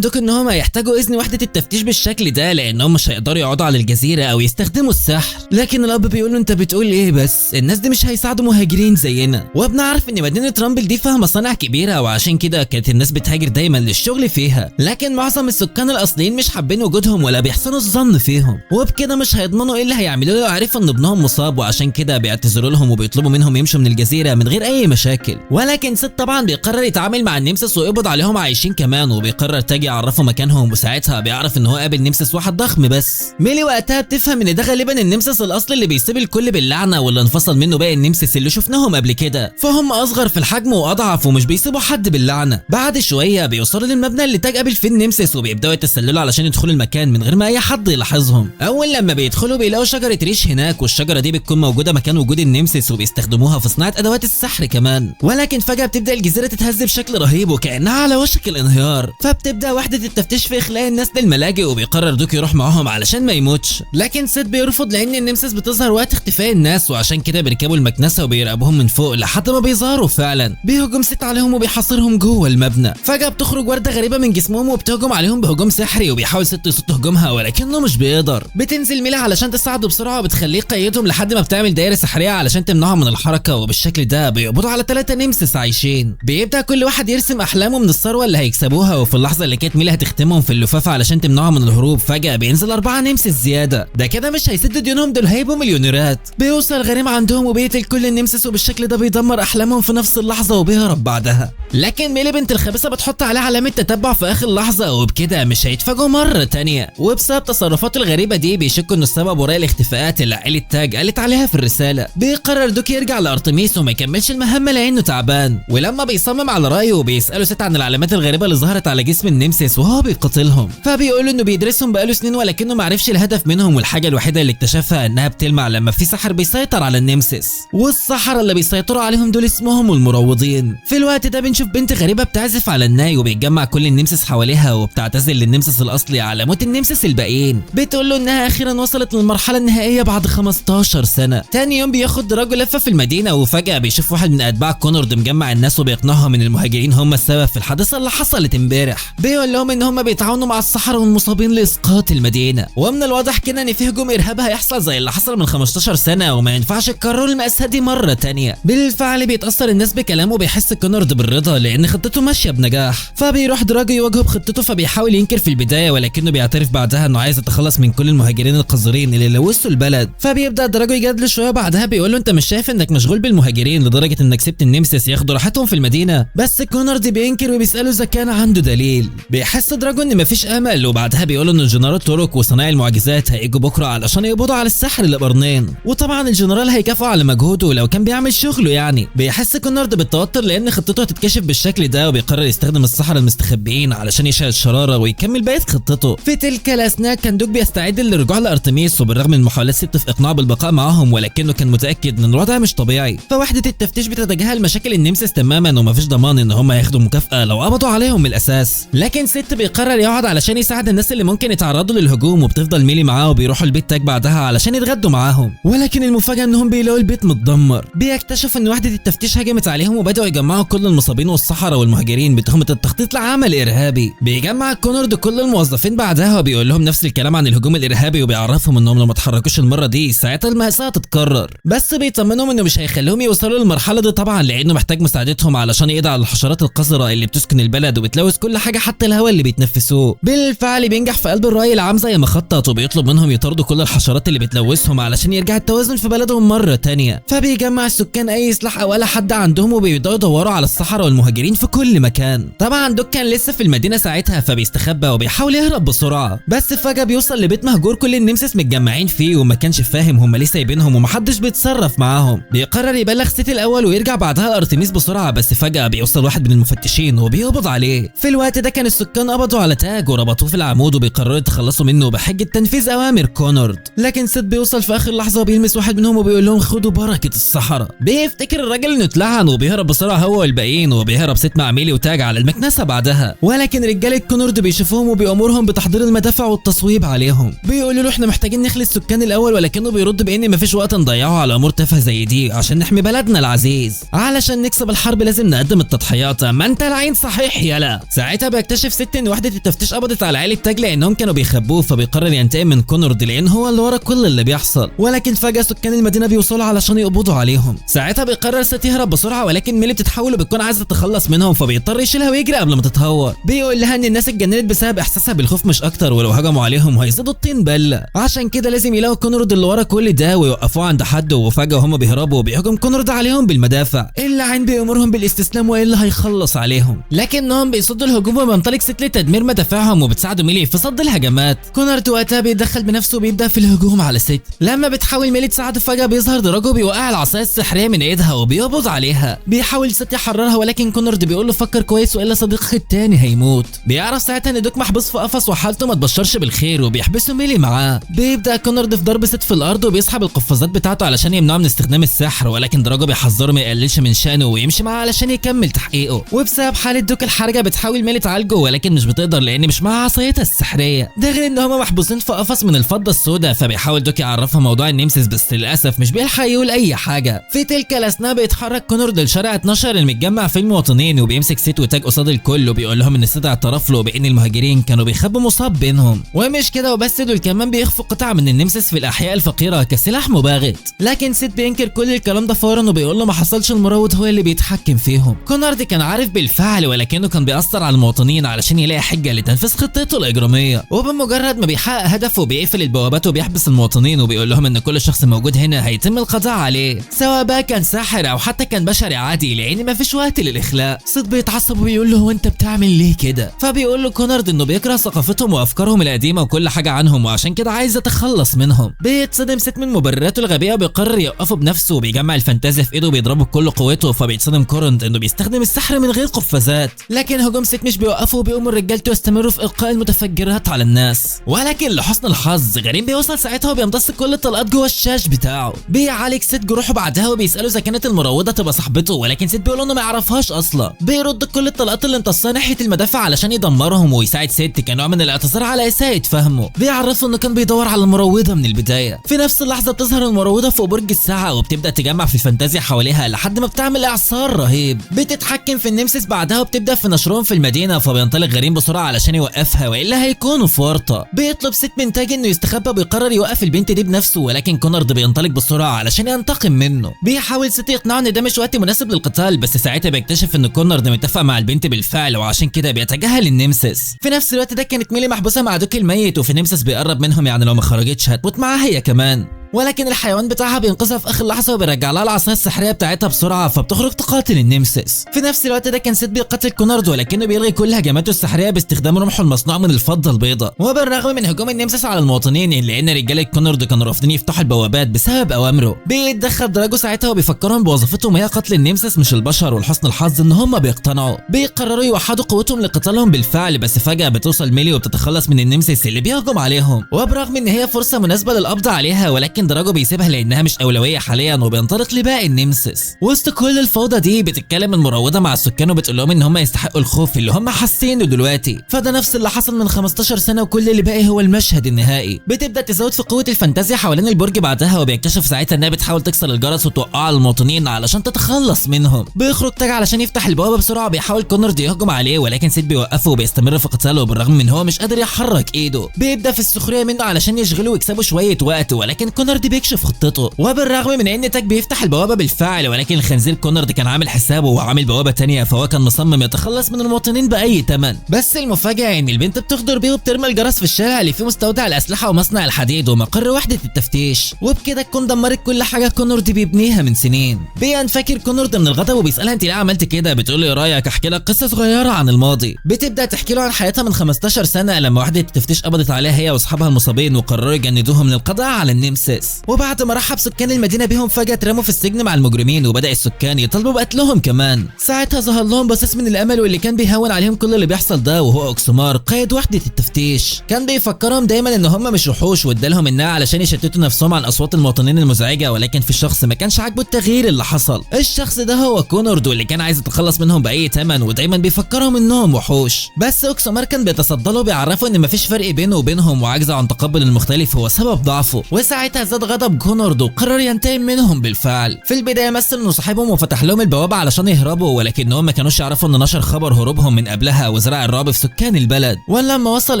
دوك ان هم هيحتاجوا اذن وحده التفتيش بالشكل ده لانهم مش هيقدروا يقعدوا على الجزيره او يستخدموا السحر. لكن الاب بيقول له انت بتقول ايه؟ بس الناس دي مش هيساعدوا مهاجرين زينا، وبنعرف ان مدينه رامبل دي فيها مصانع كبيره، وعشان كده كانت الناس بتهاجر دايما للشغل فيها، لكن معظم السكان الاصليين مش حابين وجودهم ولا بيحسنوا الظن فيهم، وبكده مش هيضمنوا ايه اللي هيعملوا له لو عرفوا ان ابنهم مصاب، وعشان كده بيعتذروا لهم وبيطلبوا منهم يمشوا من الجزيره من غير اي مشاكل. ولكن سيت طبعا بيقرر يتعامل مع النمسس ويقبض عليهم عايشين كمان، وبيقرر تاج يعرفوا مكانهم، وساعتها بيعرف ان هو قابل نمسس واحد ضخم وبس. ميلي وقتها بتفهم ان ده غالبا النمسيس الاصلي اللي بيسيب الكل باللعنه واللي انفصل منه باقي النمسيس اللي شفناهم قبل كده، فهم اصغر في الحجم واضعف ومش بيسيبوا حد باللعنه. بعد شويه بيوصلوا للمبنى اللي تاج قابل فيه النمسيس وبيبداوا يتسللوا علشان يدخلوا المكان من غير ما اي حد يلاحظهم. اول لما بيدخلوا بيلاقوا شجره ريش هناك، والشجره دي بتكون موجوده مكان وجود النمسيس وبيستخدموها في صناعه ادوات السحر كمان. ولكن فجاه بتبدا الجزيره تتهز بشكل رهيب وكانها على وشك الانهيار، فبتبدا وحده التفتيش في اخلاء الناس للملاجئ وبيقرر دوك يروح معاهم علشان ما يموتش. لكن سيد بيرفض لان النمسيس بتظهر وقت اختفاء الناس، وعشان كده بيركبوا المكنسه وبيراقبوهم من فوق لحد ما بيظهروا فعلا. بيهجم سيد عليهم وبيحاصرهم جوه المبنى. فجاه بتخرج ورده غريبه من جسمهم وبتهجم عليهم بهجوم سحري، وبيحاول سيد يصد هجومها ولكنه مش بيقدر. بتنزل ميلي علشان تساعده بسرعه وبتخليه يقيدهم لحد ما بتعمل دايره سحريه علشان تمنعهم من الحركه، وبالشكل ده بيقبضوا على 3 نمسيس عايشين. بيبدا كل واحد يرسم احلامه من الثروه اللي هيكسبوها، وفي اللحظه اللي كانت ميلي هتختمهم في اللفافه علشان تمنعهم من الهروب فجاه بينزل 4 نمسيس زياده. ده كده مش هيسدوا ديونهم، دول هيبقوا مليونيرات. بيوصل غريم عندهم وبيقتل كل النمسيس، وبالشكل ده بيدمر احلامهم في نفس اللحظه وبيهرب بعدها. لكن ميلي بنت الخبيثه بتحط عليه علامه تتبع في اخر لحظه، وبكده مش هيتفاجئوا مره تانية. وبسبب تصرفاته الغريبه دي بيشكوا ان السبب وراء الاختفاءات اللي عائله تاج قالت عليها في الرساله. بيقرر دوك يرجع لارتميس وما يكملش المهمه لانه تعبان، ولما بيصمم على رايه بيساله ست عن العلامات الغريبه اللي ظهرت على جسم النمسيس وهو بيقاتلهم، فبيقول انه بيدرسهم بقاله سنين ولكنه ما عرفش الهدف منهم، والحاجه الوحيده اللي اكتشفها انها بتلمع لما في سحر بيسيطر على النمسيس، والسحرة اللي بيسيطروا عليهم دول اسمهم المروضين. في الوقت ده بنشوف بنت غريبه بتعزف على الناي وبيتجمع كل النمسيس حواليها، وبتعتذر للنمسيس الاصلي على موت النمسيس الباقيين. بتقول له انها اخيرا وصلت للمرحله النهائيه بعد 15 سنه. تاني يوم بياخد دراجو لفه في المدينه، وفجاه بيشوف واحد من اتباع كونورد مجمع الناس وبيقنعهم ان المهاجرين هم السبب في الحادثه اللي حصلت امبارح. بيقول لهم ان هم بيتعاونوا مع السحرة والمصابين لاسقاط المدينه، ومن الواضح كده ان في هجوم ارهابي هيحصل زي اللي حصل من 15 سنه وما ينفعش يكرروا المأساة دي مره تانية. بالفعل بيتاثر الناس بكلامه وبيحس كونورد بالرضا لان خطته ماشيه بنجاح، فبيروح دراجو يواجهه بخطته، فبيحاول ينكر في البدايه ولكنه بيعترف بعدها انه عايز يتخلص من كل المهاجرين القذرين اللي لوثوا البلد. فبيبدا دراجو يجادله شويه، بعدها بيقول له انت مش شايف انك مشغول بالمهاجرين لدرجه انك سبت النمسيس ياخدوا راحتهم في المدينه؟ بس كونورد بينكر وبيساله اذا كان عنده دليل. بيحس دراجو ان مفيش امل، وبعدها بيقول له ان الجنرال تورك وصنايع المعجزات هيجوا بكره علشان يقبضوا على السحر اللي قرنين، وطبعا الجنرال هيكافئه على مجهوده لو كان بيعمل شغله يعني. بيحس كونورد بالتوتر لان خطته هتتكشف بالشكل ده، وبيقرر يستخدم السحرة المستخبيين علشان يشعل الشراره ويكمل بقيه خطته. في تلك الاثناء كان دوك بيستعد للرجوع لارتميس، وبالرغم من محاولات ست في اقناعه بالبقاء معاهم ولكنه كان متاكد ان الوضع مش طبيعي. فوحده التفتيش بتتجاهل مشاكل النمسيس تماما، ومفيش ضمان ان هم هياخدوا مكافاه لو قبضوا عليهم من الاساس. لكن ست بيقرر يقعد علشان يساعد الناس اللي ممكن يتعرضوا للهجوم، وبتفضل ميلي معاه وبيروحوا البيت تاج بعدها علشان يتغدوا معاهم. ولكن المفاجاه انهم بيلاقوا البيت متدمر. بيكتشف ان وحده التفتيش هجمت عليهم وبداوا يجمعوا كل المصابين والسحرة والمهاجرين بتهمه التخطيط لعمل ارهابي. بيجمع كونورد كل الموظفين بعدها وبيقول لهم نفس الكلام عن الهجوم الارهابي، وبيعرفهم انهم لو ما اتحركوش المره دي ساعتها المأساة هتتكرر. بس بيطمنهم انه مش هيخليهم يوصلوا للمرحله دي طبعا، لانه محتاج مساعدتهم علشان يقضي على الحشرات القذره اللي بتسكن البلد وبتلوث كل حاجه حتى الهواء اللي بيتنفسوه. بالفعل بينجح في قلب الرأي العام زي ما خطط، وبيطلب منهم يطردوا كل الحشرات اللي بتلوثهم علشان يرجع التوازن في بلدهم مره تانية. فبيجمع السكان اي سلاح او اي حد عندهم وبيبداوا يدوروا على السحرة والمهاجرين في كل مكان. طبعا دوك كان لسه في المدينه ساعتها فبيستخبى وبيحاول يهرب بسرعه، بس فجاه بيوصل لبيت مهجور كل النمسيس متجمعين فيه، وما كانش فاهم هم ليه سايبينهم ومحدش بيتصرف معاهم. بيقرر يبلغ سيتي الاول ويرجع بعدها لارتميس بسرعه، بس فجاه بيوصل واحد من المفتشين وبيقبض عليه. في الوقت ده كان السكان قبضوا على تاج وربطوه في العمود وبيقرروا يتخلصوا منه بحجه تنفيذ اوامر كونورد. لكن سيت بيوصل في اخر لحظه وبيلمس واحد منهم وبيقول لهم خدوا بركه الصحراء. بيفتكر الراجل انه اتلعن وبيهرب بسرعه هو والباقيين، وبيهرب سيت مع ميلي وتاج على المكنسه بعدها. ولكن رجاله كونورد بيشوفوهم وبيامرهم بتحضير المدافع والتصويب عليهم. بيقولوا له احنا محتاجين نخلي السكان الاول، ولكنه بيرد بان مفيش وقت نضيعه على امور تافهه زي دي عشان نحمي بلدنا العزيز. علشان نكسب الحرب لازم نقدم التضحيات. ما انت لعين صحيح يلا. ساعتها بيكتشف ست ان وحده التفتيش قبضت على عائله تاج لانهم كانوا بيخبوه، فبيقرر ينتقم من كونورد لان هو اللي ورا كل اللي بيحصل. ولكن فجاه سكان المدينه بيوصلوا علشان يقبضوا عليهم. ساعتها بيقرر ست يهرب بسرعه، ولكن ميلي بتتحول وبتكون عايزه تتخلص منهم، فبيضطر يشيلها ويجري قبل ما تتهور. بيقول لها ان الناس اتجننت بسبب احساسها بالخوف مش اكتر، ولو هجموا عليهم هيصيدوا الطين بله، عشان كده لازم يلاقوا كونورد اللي ورا كل ده ويوقفوه عند حد. وفجاه هم بيهربوا وبيهجم كونورد عليهم بالمدافع. اللعين بيامرهم بالاستسلام والا هيخلص عليهم، لكنهم بيصدوا الهجوم وبينطلق ست لتدمير مدافعهم وبتساعدوا ميلي في صد الهجمات. كونرد وقتها بيتدخل بنفسه وبيبدا في الهجوم على ست. لما بتحاول ميلي تساعده فجاه بيظهر دراجو بيوقع العصايه السحريه من ايدها وبيقبض عليها. بيحاول ست يحررها ولكن كونرد بيقول له فكر كويس والا صديقك التاني هيموت. بيعرف ساعتها ان دوك محبوس في قفص وحالته ما تبشرش بالخير وبيحبسوا ميلي معاه. بيبدا كونرد في ضرب ست في الارض وبيسحب القفازات بتاعته علشان يمنعه من استخدام السحر، ولكن دراجو بيحذره ما يقللش من شانه ويمشي معاه علشان يكمل تحقيقه. وبسبب حاله دوك الحرجه بتحاول ميلي تعالجه ولكن مش بتقدر لان مش معاها عصايتها السحريه. ده غير ان هما محبوسين في قفص من الفضه السوداء، فبيحاول دوك يعرفها موضوع النمسيس بس للاسف مش بيلحق يقول اي حاجه. في تلك الاثناء بيتحرك كونرد لشارع 12 المتجمع فيه المواطنين وبيمسك ست وتاج قصاد الكل وبيقول لهم ان الست اعترف له بان المهاجرين كانوا بيخبوا مصاب بينهم. ومش كده وبس، دول كمان بيخفوا قطع من النمسيس في الاحياء الفقيره كسلاح مباغت. لكن ست بينكر كل الكلام ده فورا وبيقول له ما حصلش، المروض هو اللي بيتحكم فيهم. كونرد كان عارف بالفعل ولكنه كان بيأثر على المواطنين علشان يلاقي حجه لتنفيذ خطته الاجراميه. وبمجرد ما بيحقق هدفه بيقفل البوابات وبيحبس المواطنين وبيقول لهم ان كل شخص موجود هنا هيتم القضاء عليه، سواء بقى كان ساحر او حتى كان بشري عادي، لان مفيش وقت للاخلاء. ست بيتعصب وبيقول له هو انت بتعمل ليه كده؟ فبيقول له كونرد انه بيكره ثقافتهم وافكارهم القديمه وكل حاجه عنهم وعشان كده عايز يتخلص منهم. بيتصدم ست من مبرراته الغبيه وبيقرر يوقفه بنفسه وبيجمع الفانتازيا في ايده وبيضربه بكل قوته. فبيتصدم كورنت انه بيستخدم السحر من غير قفازات، لكن هجوم ست مش بيوقفه وبيقوموا رجالته يستمروا في القاء المتفجرات على الناس. ولكن لحسن الحظ غريم بيوصل ساعتها وبيمتص كل الطلقات جوه الشاش بتاعه. بيعالج ست جروحه بعدها وبيساله اذا كانت المروضه تبقى صاحبته، ولكن ست بيقول انه ما يعرفهاش اصلا. بيرد كل الطلقات اللي امتصها ناحيه المدافع علشان يدمرهم ويساعد ست كنوع من الاعتذار على اساءه فهمه. بيعرفه انه كان بيدور على المروضه من البدايه. في نفس اللحظه بتظهر المروضه فوق برج الساعه وبتبدا تجمع في الفانتازيا حواليها لحد ما بتعمل اعصار رهيب. بتتحكم في النمسيس بعدها وبتبدا في نشرهم في المدينه، فبينطلق غريم بسرعه علشان يوقفها والا هيكونوا في ورطه. بيطلب ست من تاج انه يستخبى وبيقرر يوقف البنت دي بنفسه، ولكن كونرد بينطلق بسرعه علشان ينتقم منه. بيحاول ست يقنعه ان ده مش وقت مناسب للقتال، بس ساعتها بيكتشف ان كونرد متفق مع البنت بالفعل وعشان كده بيتجاهل النمسيس. في نفس الوقت ده كانت ميلي محبوسه مع دوك الميت وفي نمسيس بيقرب منهم، يعني لو ما خرجتش هتموت معاها هي كمان. ولكن الحيوان بتاعها بينقذها في اخر لحظه وبيرجع لها العصايه السحريه بتاعتها بسرعه، فبتخرج تقاتل النمسيس. في نفس الوقت ده كان ست بيقتل كونرد ولكنه بيلغي كل هجماته السحريه باستخدام رمحه المصنوع من الفضه البيضاء. وبالرغم من هجوم النمسيس على المواطنين الا ان رجاله كونرد كانوا رافضين يفتحوا البوابات بسبب اوامره. بيتدخل دراجو ساعتها وبيفكرهم بوظيفتهم هي قتل النمسيس مش البشر، ولحسن الحظ ان هم بيقتنعوا. بيقرروا يوحدوا قوتهم لقتالهم بالفعل، بس فجاه بتوصل ميلي وبتتخلص من النمسيس اللي بيهجم عليهم. وبرغم ان هي فرصه مناسبه للقبض عليها ولكن دراجو بيسيبها لانها مش اولويه حاليا وبينطلق لباقي النمسيس. وسط كل الفوضى دي بتتكلم المروضه مع السكان وبتقول لهم ان هم يستحقوا الخوف اللي هم حاسينه دلوقتي. فده نفس اللي حصل من 15 سنه وكل اللي باقي هو المشهد النهائي. بتبدا تزود في قوه الفانتازيا حوالين البرج بعدها وبيكتشف ساعتها انها بتحاول تكسر الجرس وتوقعه على المواطنين علشان تتخلص منهم. بيخرج تاج علشان يفتح البوابه بسرعه وبيحاول كونرد يهجم عليه ولكن سيد بيوقفه وبيستمر في قتاله بالرغم من هو مش قادر يحرك ايده. بيبدا في السخريه منه علشان يشغله ويكسبوا شويه وقت، ولكن كونرد بيكشف خطته. وبالرغم من ان تاج بيفتح البوابه بالفعل ولكن الخنزير كونرد كان عامل حسابه وعامل بوابه تانية، فهو كان مصمم يتخلص من المواطنين باي ثمن. بس المفاجاه ان البنت بتغدر بيه وبترمي الجرس في الشارع اللي فيه مستودع الاسلحه ومصنع الحديد ومقر وحده التفتيش، وبكده تكون دمرت كل حاجه كونرد بيبنيها من سنين. بينفكر كونرد من الغضب وبيسالها انت ليه عملت كده؟ بتقول له ايه رايك احكي لك قصه صغيره عن الماضي. بتبدا تحكي له عن حياتها من 15 سنه لما وحده التفتيش قبضت عليها هي واصحابها المصابين وقرروا يجندوهم من القضاء على النمسيس. وبعد ما رحب سكان المدينه بهم فجاه اترموا في السجن مع المجرمين وبدا السكان يطالبوا بقتلهم كمان. ساعتها ظهر لهم بصيص من الامل واللي كان بيهون عليهم كل اللي بيحصل ده، وهو اوكسمار قائد وحده التفتيش. كان بيفكرهم دايما ان هم مش وحوش وادالهم النار علشان يشتتوا نفسهم عن اصوات المواطنين المزعجه، ولكن في الشخص ما كانش عاجبه التغيير اللي حصل. الشخص ده هو كونرد واللي كان عايز يتخلص منهم باي ثمن ودايما بيفكرهم انهم وحوش. بس اوكسمار كان بيتصدى له بيعرفوا ان مفيش فرق بينه وبينهم وعجزه عن تقبل المختلف هو سبب ضعفه. وساعتها زاد غضب كونرد وقرر ينتقم منهم بالفعل. في البدايه مثل انه صاحبهم وفتح لهم البوابه علشان يهربوا، ولكنهم ما كانوش يعرفوا ان نشر خبر هروبهم من قبلها وزرع الرعب في سكان البلد. ولما وصل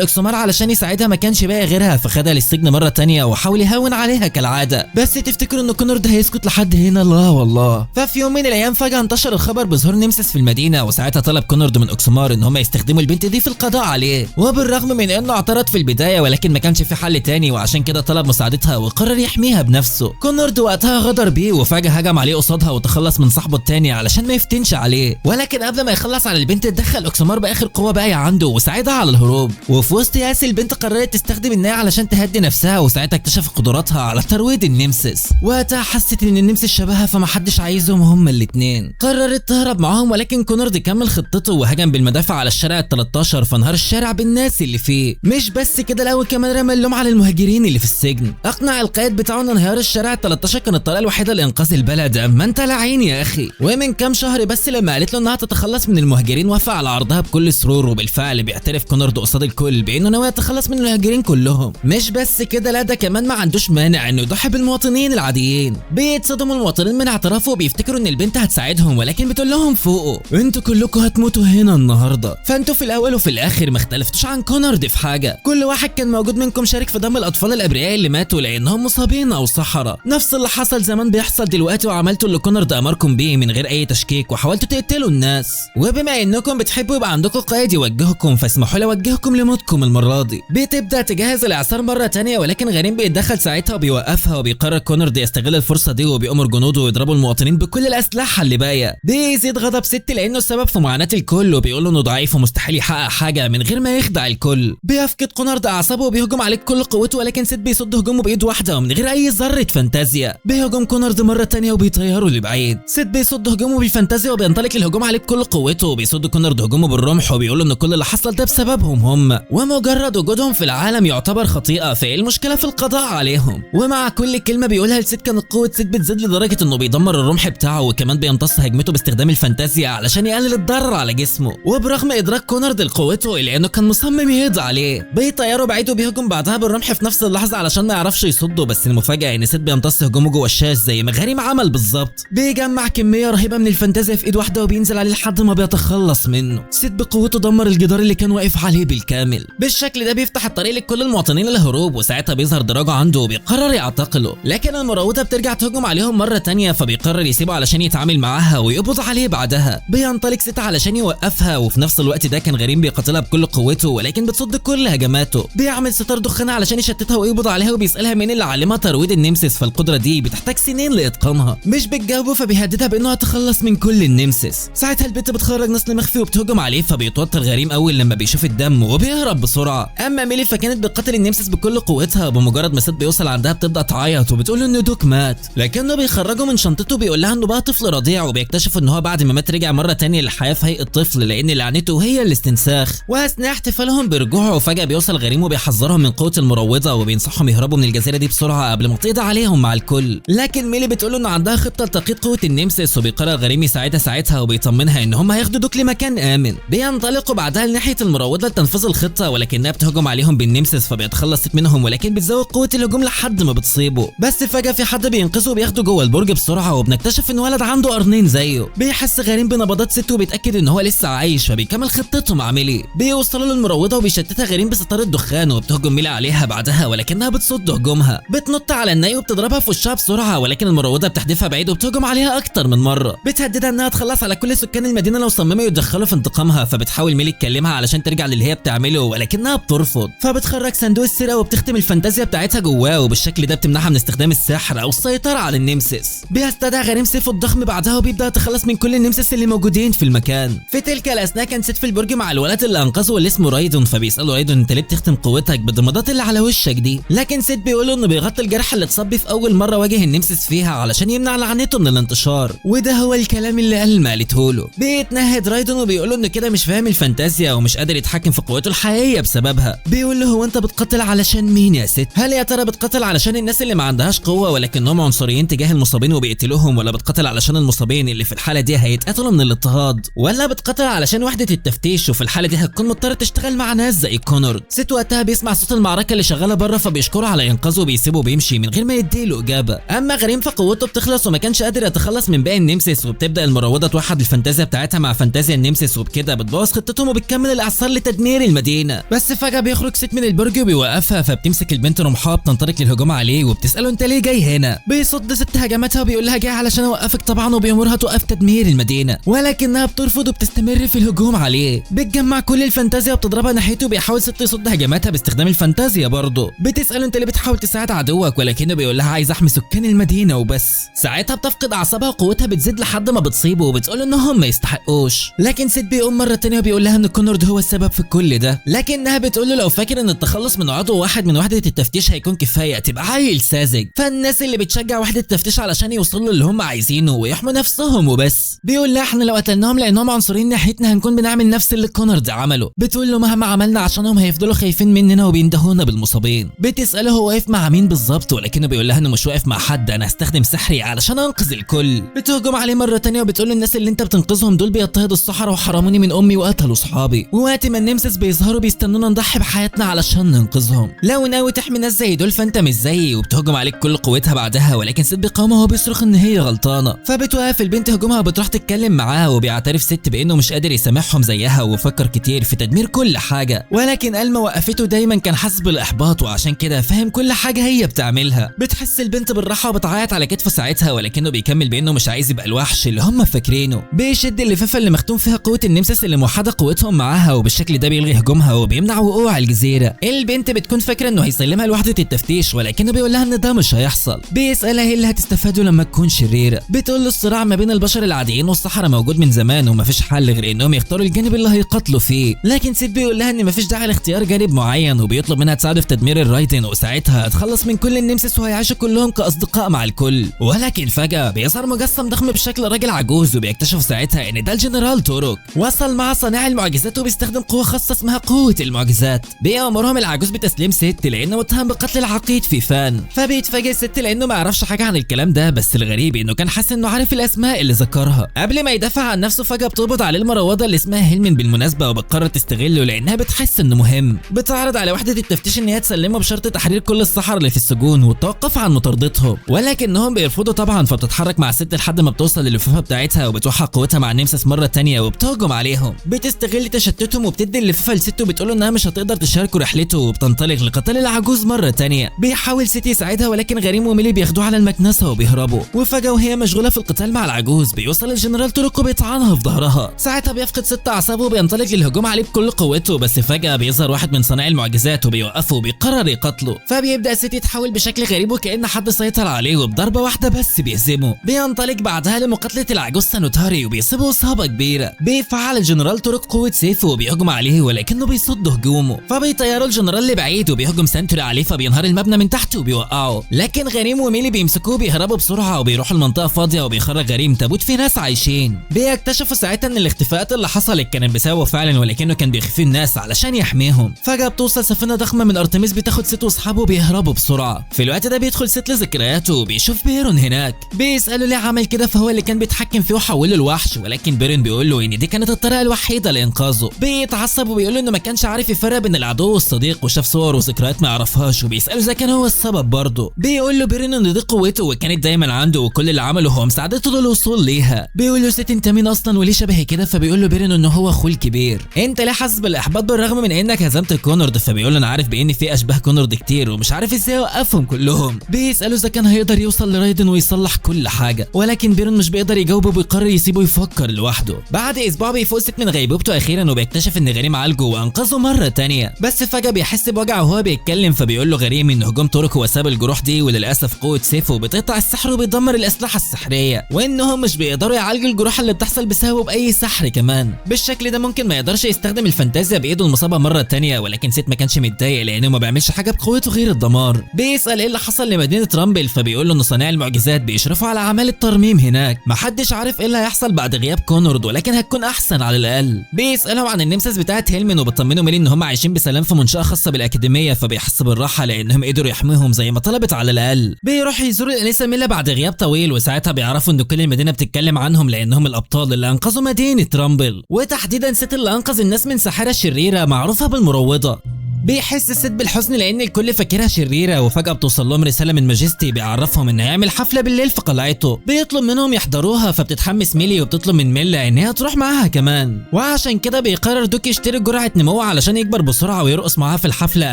اوكسمار علشان يساعدها ما كانش باقي غيرها فخدها للسجن مره تانية وحاول يهون عليها كالعاده. بس تفتكروا ان كونرد هيسكت لحد هنا؟ لا والله. ففي يوم من الايام فجاه انتشر الخبر بظهور نمسيس في المدينه، وساعتها طلب كونرد من اوكسمار ان هم يستخدموا البنت دي في القضاء عليه. وبالرغم من انه اعترض في البدايه ولكن ما كانش في حل تاني وعشان كده طلب مساعدتها وقرر وقرر يحميها بنفسه. كونرد وقتها غدر بيه وفجأة هجم عليه قصادها وتخلص من صاحبه التاني علشان ما يفتنش عليه، ولكن قبل ما يخلص على البنت اتدخل اوكسمار باخر قوه باقيه عنده وساعدها على الهروب. وفي وسط ياس البنت قررت تستخدم النايه علشان تهدي نفسها، وساعتها اكتشفت قدراتها على ترويض النمسس. وقتها حست ان النمسس شبهها فمحدش عايزهم هما الاتنين. قررت تهرب معاهم ولكن كونرد كمل خطته وهجم بالمدافع على الشارع ال13 فانهار الشارع بالناس اللي فيه. مش بس كده، الاول كمان رمى اللوم على المهاجرين اللي في السجن. اقنع القائد بتاعه ان انهيار الشارع ال13 كان الطريقه الوحيده لانقاذ البلد. اما انت لعين يا اخي. ومن كام شهر بس لما قالت له انها تتخلص من المهاجرين وافق على عرضها بكل سرور، وبالفعل بيعترف كونرد قصاد الكل بانه ناوي يتخلص من المهاجرين كلهم. مش بس كده، لا ده كمان ما عندوش مانع انه يضحي بالمواطنين العاديين. بيتصدموا المواطنين من اعترافه وبيفتكروا ان البنت هتساعدهم، ولكن بتقول لهم فوقوا انتوا كلكم هتموتوا هنا النهارده. فانتوا في الاول وفي الاخر ما اختلفتوش عن كونرد في حاجه. كل واحد كان موجود منكم شارك في دم الاطفال الابرياء اللي ماتوا لانهم مصابين او سحرة. نفس اللي حصل زمان بيحصل دلوقتي، وعملتوا اللي كونرد امركم بيه من غير اي تشكيك وحاولتوا تقتلوا الناس. وبما انكم بتحبوا يبقى عندكم قائد يوجهكم، فاسمحوا لي اوجهكم لموتكم المره دي. بتبدا تجهز الاعصار مره تانية، ولكن غريم بيتدخل ساعتها وبيوقفها، وبيقرر كونرد يستغل الفرصه دي وبيأمر جنوده يضربوا المواطنين بكل الاسلحه اللي باقيه. بيزيد غضب ست لانه السبب في معاناه الكل، وبيقول له انه ضعيف ومستحيل يحقق حاجه من غير ما يخدع الكل. بيفقد كونرد اعصابه وبيهجم عليه بكل قوته، ولكن ست بيصد هجومه بايد واحده ومن غير اي ذره فانتازيا. بيهجم كونرد مره تانية وبيطيره لبعيد. ست بيصد هجومه بالفانتازيا وبينطلق الهجوم عليه بكل قوته، وبيصد كونرد هجومه بالرمح وبيقول له ان كل اللي حصل ده بسببهم هم، ومجرد وجودهم في العالم يعتبر خطيئه، فايه المشكله في القضاء عليهم. ومع كل كلمه بيقولها لست كانت قوه ست بتزيد لدرجه انه بيدمر الرمح بتاعه، وكمان بيمتص هجمته باستخدام الفانتازيا علشان يقلل الضرر على جسمه. وبرغم ادراك كونرد لقوته الا انه كان مصمم يقضي عليه. بيطيره بعيد وبيهجم بعدها بالرمح في نفس اللحظه علشان ما يعرفش يصده، بس المفاجاه ان ست بيمتص هجومه جوه الشاش زي ما غريم عمل بالظبط. بيجمع كميه رهيبه من الفانتازيا في ايد واحده وبينزل عليه لحد ما بيتخلص منه. ست بقوته دمر الجدار اللي كان واقف عليه بالكامل. بالشكل ده بيفتح الطريق لكل المواطنين للهروب، وساعتها بيظهر دراجه عنده وبيقرر يعتقله، لكن المراوده بترجع تهجم عليهم مره تانية فبيقرر يسيبه علشان يتعامل معاها ويقبض عليه بعدها. بينطلق ست علشان يوقفها، وفي نفس الوقت ده كان غريم بيقاتلها بكل قوته ولكن بتصد كل هجماته. بيعمل ستار دخان علشان يشتتها ويقبض عليها، وبيسالها مين اللي علمها ترويض النمسس، فالقدره دي بتحتاج سنين لاتقانها. مش بتجاوبه فبيهددها بانه هتخلص من كل النمسس. ساعتها البنت بتخرج نسل مخفي وبتهجم عليه، فبيتوتر غريم اول لما بيشوف الدم وبيهرب بسرعه. اما ميلي فكانت بتقاتل النمسس بكل قوتها، بمجرد ما ست بيوصل عندها بتبدا تعيط وبتقول له ان دوك مات، لكنه بيخرجه من شنطته وبيقول لها انه بقى طفل رضيع، وبيكتشف ان هو بعد ما مات رجع مره تانية للحياه في هيئه طفل لان لعنته هي الاستنساخ. واثناء احتفالهم برجوعه فجاه بيوصل غريم وبيحذرهم من قوه المروضه وبينصحهم يهربوا من الجزيره دي بسرعه قبل ما تقضي عليهم مع الكل. لكن ميلي بتقول له ان عندها خطه لتقييد قوه النمسس، وبيقرر غريم يساعدها ساعتها وبيطمنها ان هم هياخدوا دوك لمكان امن. بينطلقوا بعدها لناحيه المروضه لتنفيذ الخطه، ولكنها بتهجم عليهم بالنمسس فبيتخلص منهم، ولكن بتزود قوه الهجوم لحد ما بتصيبه. بس فجاه في حد بينقذه وبياخده جوه البرج بسرعه، وبنكتشف ان ولد عنده قرنين زيه. بيحس غريم بنبضات ست وبيتاكد ان هو لسه عايش، فبيكمل خطته مع ميلي. بيوصلوا للمروضه وبيشتتها غريم بستاره دخان، وبتهجم ميلي عليها بعدها ولكنها بتصد هجومها. بتنط على الناي وبتضربها في وشها بسرعه، ولكن المروضه بتحدفها بعيد وبتهجم عليها اكتر من مره. بتهددها انها تخلص على كل سكان المدينه لو صمموا يتدخلوا في انتقامها، فبتحاول ميلي تكلمها علشان ترجع للي هي بتعمله ولكنها بترفض. فبتخرج صندوق السرقه وبتختم الفانتازيا بتاعتها جواه، وبالشكل ده بتمنعها من استخدام السحر او السيطره على النمسس. بيستدعي غريم سيفه الضخم بعدها وبيبدا يتخلص من كل النمسس اللي موجودين في المكان. في تلك الاثناء كان ست في البرج مع الولد اللي انقذه اللي اسمه رايدون، فبيساله رايدون انت ليه بتختم قوتك بالضمادات اللي على وشك دي؟ لكن ست بيقول انه بيغطي الجرح اللي اتصاب بيه في اول مره واجه النمسس فيها علشان يمنع لعنته من الانتشار، وده هو الكلام اللي ألما قالته له. بيتنهد رايدون وبيقول له انه كده مش فاهم الفانتازيا ومش قادر يتحكم في قوته الحقيقيه بسببها. بيقول له هو انت بتقاتل علشان مين يا ست؟ هل يا ترى بتقاتل علشان الناس اللي ما عندهاش قوه ولكنهم عنصريين تجاه المصابين وبيقتلوهم، ولا بتقاتل علشان المصابين اللي في الحاله دي هيتقتلوا من الاضطهاد، ولا بتقاتل علشان وحده التفتيش وفي الحاله دي هتكون مضطر تشتغل مع ناس زي كونرد؟ ست وقتها بيسمع صوت المعركه اللي شغاله بره فبيشكره على انقاذه وبيسيبه وبيمشي من غير ما يديله اجابه. اما غريم فقوته بتخلص وما كانش قادر يتخلص من باقي النمسس، وبتبدا المروضه توحد الفانتازيا بتاعتها مع فانتازيا النمسس، وبكده بتبوظ خطتهم وبتكمل الاعصار لتدمير المدينه. بس فجاه بيخرج ست من البرج وبيوقفها، فبتمسك البنت رمحها بتنطلق للهجوم عليه وبتساله انت ليه جاي هنا؟ بيصد ست هجماتها وبيقول لها جاي علشان اوقفك طبعا، وبيامرها توقف تدمير المدينه، ولكنها بترفض وبتستمر في الهجوم عليه. بتجمع كل الفانتازيا وبتضربها ناحيته، وبيحاول ست يصد هجماتها باستخدام الفانتازيا برضه. بتساله انت ليه بتحاول تساعد عدوك، ولكنه بيقول لها عايز احمي سكان المدينه وبس. ساعتها بتفقد اعصابها وقوتها بتزيد لحد ما بتصيبه وبتقول انهم ما يستحقوش، لكن سيد بيقوم مره تانية وبيقول لها ان كونورد هو السبب في كل ده، لكنها بتقول له لو فاكر ان التخلص من عضو واحد من وحده التفتيش هيكون كفايه تبقى عيل ساذج. فالناس اللي بتشجع وحده التفتيش علشان يوصلوا اللي هم عايزينه ويحموا نفسهم وبس. بيقول لها احنا لو قتلناهم لانهم عنصريين ناحيتنا هنكون بنعمل نفس اللي كونورد عمله. بتقول له مهما عملنا عشانهم هيفضلوا خايفين مننا وبيندهونا بالمصابين. بتساله هو واقف مع مين بالظبط، ولكنه بيقول لها انه مش واقف مع حد، انا هستخدم سحري علشان انقذ الكل. بتهجم عليه مره تانية وبتقول له الناس اللي انت بتنقذهم دول بيضطهدوا الصحراء وحرموني من امي وقتلوا صحابي، ووقت ما النمسس بيظهروا بيستنونا نضحي بحياتنا علشان ننقذهم. لو ناوي تحمي ناس زي دول فانت مش زيي. وبتهجم عليك كل قوتها بعدها، ولكن سيد بيقاومها وهو بيصرخ ان هي غلطانه. فبتوقف البنت هجومها وبتروح تتكلم معاه، وبيعترف ست بانه مش قادر يسامحهم زيها وفكر كتير في تدمير كل حاجه، ولكن ألما وقفته دايما كان حاسس بالاحباط وعشان كده فاهم كل حاجه هي بتعملها. بتحس البنت بالراحه وبتعيط على كتفه ساعتها، ولكنه بيكمل بانه مش عايز يبقى الوحش اللي هم فاكرينه. بيشد اللفافه اللي مختوم فيها قوه النمسس اللي موحده قوتهم معاها، وبالشكل ده بيلغي هجومها وبيمنع وقوع الجزيره. البنت بتكون فاكره انه هيسلمها لوحده التفتيش، ولكنه بيقول لها ان ده مش هيحصل. بيسالها ايه اللي هتستفاده لما تكون شريره. بتقول له الصراع ما بين البشر العاديين والصحراء موجود من زمان ومفيش حل غير انهم يختاروا الجانب اللي هيقاتلوا فيه، لكن سيد بيقول لها ان مفيش داعي لاختيار جانب معين، وبيطلب منها تساعده في تدمير الرايدن وساعتها هتخلص من كل النمسس وهيعيشوا كلهم كاصدقاء مع الكل. ولكن فجاه بيظهر مجسم ضخم بشكل راجل عجوز، وبيكتشفوا ساعتها ان ده الجنرال تورك وصل مع صانع المعجزات وبيستخدم قوه خاصه اسمها قوه المعجزات. بيأمرهم العجوز بتسليم ست لانه متهم بقتل العقيد في فان. فبيتفاجئ ست لانه ما يعرفش حاجه عن الكلام ده، بس الغريب انه كان حاسس انه عارف الاسماء اللي ذكرها. قبل ما يدافع عن نفسه فجاه بتقبض عليه المروضه اللي اسمها هيلمن بالمناسبه، وبتقرر تستغله لانها بتحس انه مهم. بتعرض على وحده التفتيش ان هي تسلمه بشرط تحرير كل السحرة اللي في السجون والتوقف عن مطاردتهم، ولكنهم بيرفضوا طبعا. فبتتحرك مع الست لحد ما بتوصل للفافه بتاعتها وبتوحد قوتها مع النمسس مره تانية وبتهجم عليهم. بتستغل تشتتهم وبتدي اللفافه لست وبتقول انها مش هتقدر تشاركه رحلته، وبتنطلق لقتال العجوز مره تانية. بيحاول ست يساعدها ولكن غريم وميلي بياخدوها على المكنسه وبيهربوا. وفجاه وهي مشغوله في القتال مع العجوز بيوصل الجنرال تورك وبيطعنها في ظهرها. ساعتها بيفقد ست اعصابه وبينطلق للهجوم عليه بكل قوته، بس فجاه بيظهر واحد من صناع المعجزات وبيوقفه وبيقرر يقتله. فبيبدا ست يتحول بشكل غريب وكأن حد سيطر عليه وبضربه واحده بس بيهزمه. بينطلق بعدها لمقاتله العجوز سانوتاري وبيصيبه اصابه كبيره. بيفعل الجنرال تورك قوه سيفه وبيهجم عليه ولكنه بيصد هجومه. فبيطيروا الجنرال لبعيد وبيهجم سانتوري عليه فبينهار المبنى من تحت وبيوقعه، لكن غريم وميلي بيمسكوه بيهربوا بسرعه وبيروحوا المنطقه فاضيه وبيخرج غريم تابوت فيه ناس عايشين. بيكتشفوا ساعتها ان الاختفاءات اللي حصلت كانت بسببه فعلا، ولكنه كان بيخفي الناس علشان يحميهم. فجاه بتوصل سفينه ضخمه من ارتميس بتاخد ست واصحابه وبيهربوا بسرعه. في الوقت ده بيدخل ست لذكرياته وبيشوف بيرون هناك. بيساله ليه عمل كده، فهو اللي كان بيتحكم فيه وحوله لوحش، ولكن بيرون بيقول له ان دي كانت الطريقه الوحيده لانقاذه. بيتعصب وبيقول له انه ما كانش عارف يفرق بين العدو والصديق، وشاف صور وذكريات ما يعرفهاش، وبيساله اذا كان هو السبب برضه. بيقول له بيرون ان دي قوته وكانت دايما عنده، وكل اللي عمله هو مساعدته للوصول ليها. بيقول له ست انت مين اصلا وليه شبه كده، فبيقول له بيرون انه هو اخوه الكبير. انت ليه حاسس بالاحباط بالرغم من انك هزمت كونورد، فبيقول له انا عارف بان في اشباه كونورد كتير ومش عارف ازاي اوقفهم كلهم. بيساله اذا كان هيقدر يوصل لرايدن ويصلح كل حاجه، ولكن بيرون مش بيقدر يجاوبه وبيقرر يسيبه يفكر لوحده. بعد اسبوع بيفوق ست من غيبوبته اخيرا وبيكتشف ان غريم عالجه وانقذه مره تانية، بس فجاه بيحس بوجع وهو بيتكلم. فبيقول له غريم ان هجوم تورك هو سبب الجروح دي، وللاسف قوه سيفه بتقطع السحر وبتدمر الاسلحه السحريه، وانهم مش بيقدروا يعالجوا الجروح اللي بتحصل بسببه باي سحر كمان. بالشكل ده ممكن ما يقدرش يستخدم الفانتازيا بايده المصابه مره تانية، ولكن ست ما كانش متضايق لانه ما بيعملش حاجه بقوته غير الدمار. بيسال ايه اللي حصل لمدينه رامبل، فبيقول له ان صناع المعجزات بيشرفوا على اعمال الترميم هناك. محدش عارف ايه اللي هيحصل بعد غياب كونورد، ولكن هتكون احسن على الاقل. بيسالهم عن النمسس بتاعت هيلمن وبيطمنوا ميلي ان هم عايشين بسلام في منشاه خاصه بالاكاديميه، فبيحس بالراحه لانهم قدروا يحميهم زي ما طلبت على الاقل. بيروح يزور الانسه ميلا بعد غياب طويل، وساعتها بيعرفوا ان كل المدينه بتتكلم عنهم لانهم الابطال اللي انقذوا مدينه رامبل، وتحديدا ست اللي انقذ الناس من ساحره شريره معروفه بالمروضه. بيحس الست بالحزن لان الكل فاكرها شريره، وفجاه بتوصل لهم رساله من ماجستي بيعرفهم انه هيعمل حفله بالليل في قلعته. بيطلب منهم يحضروها، فبتتحمس ميلي وبتطلب من ميلا ان هي تروح معاها كمان، وعشان كده بيقرر دوك يشتري جرعه نمو علشان يكبر بسرعه ويرقص معاها في الحفله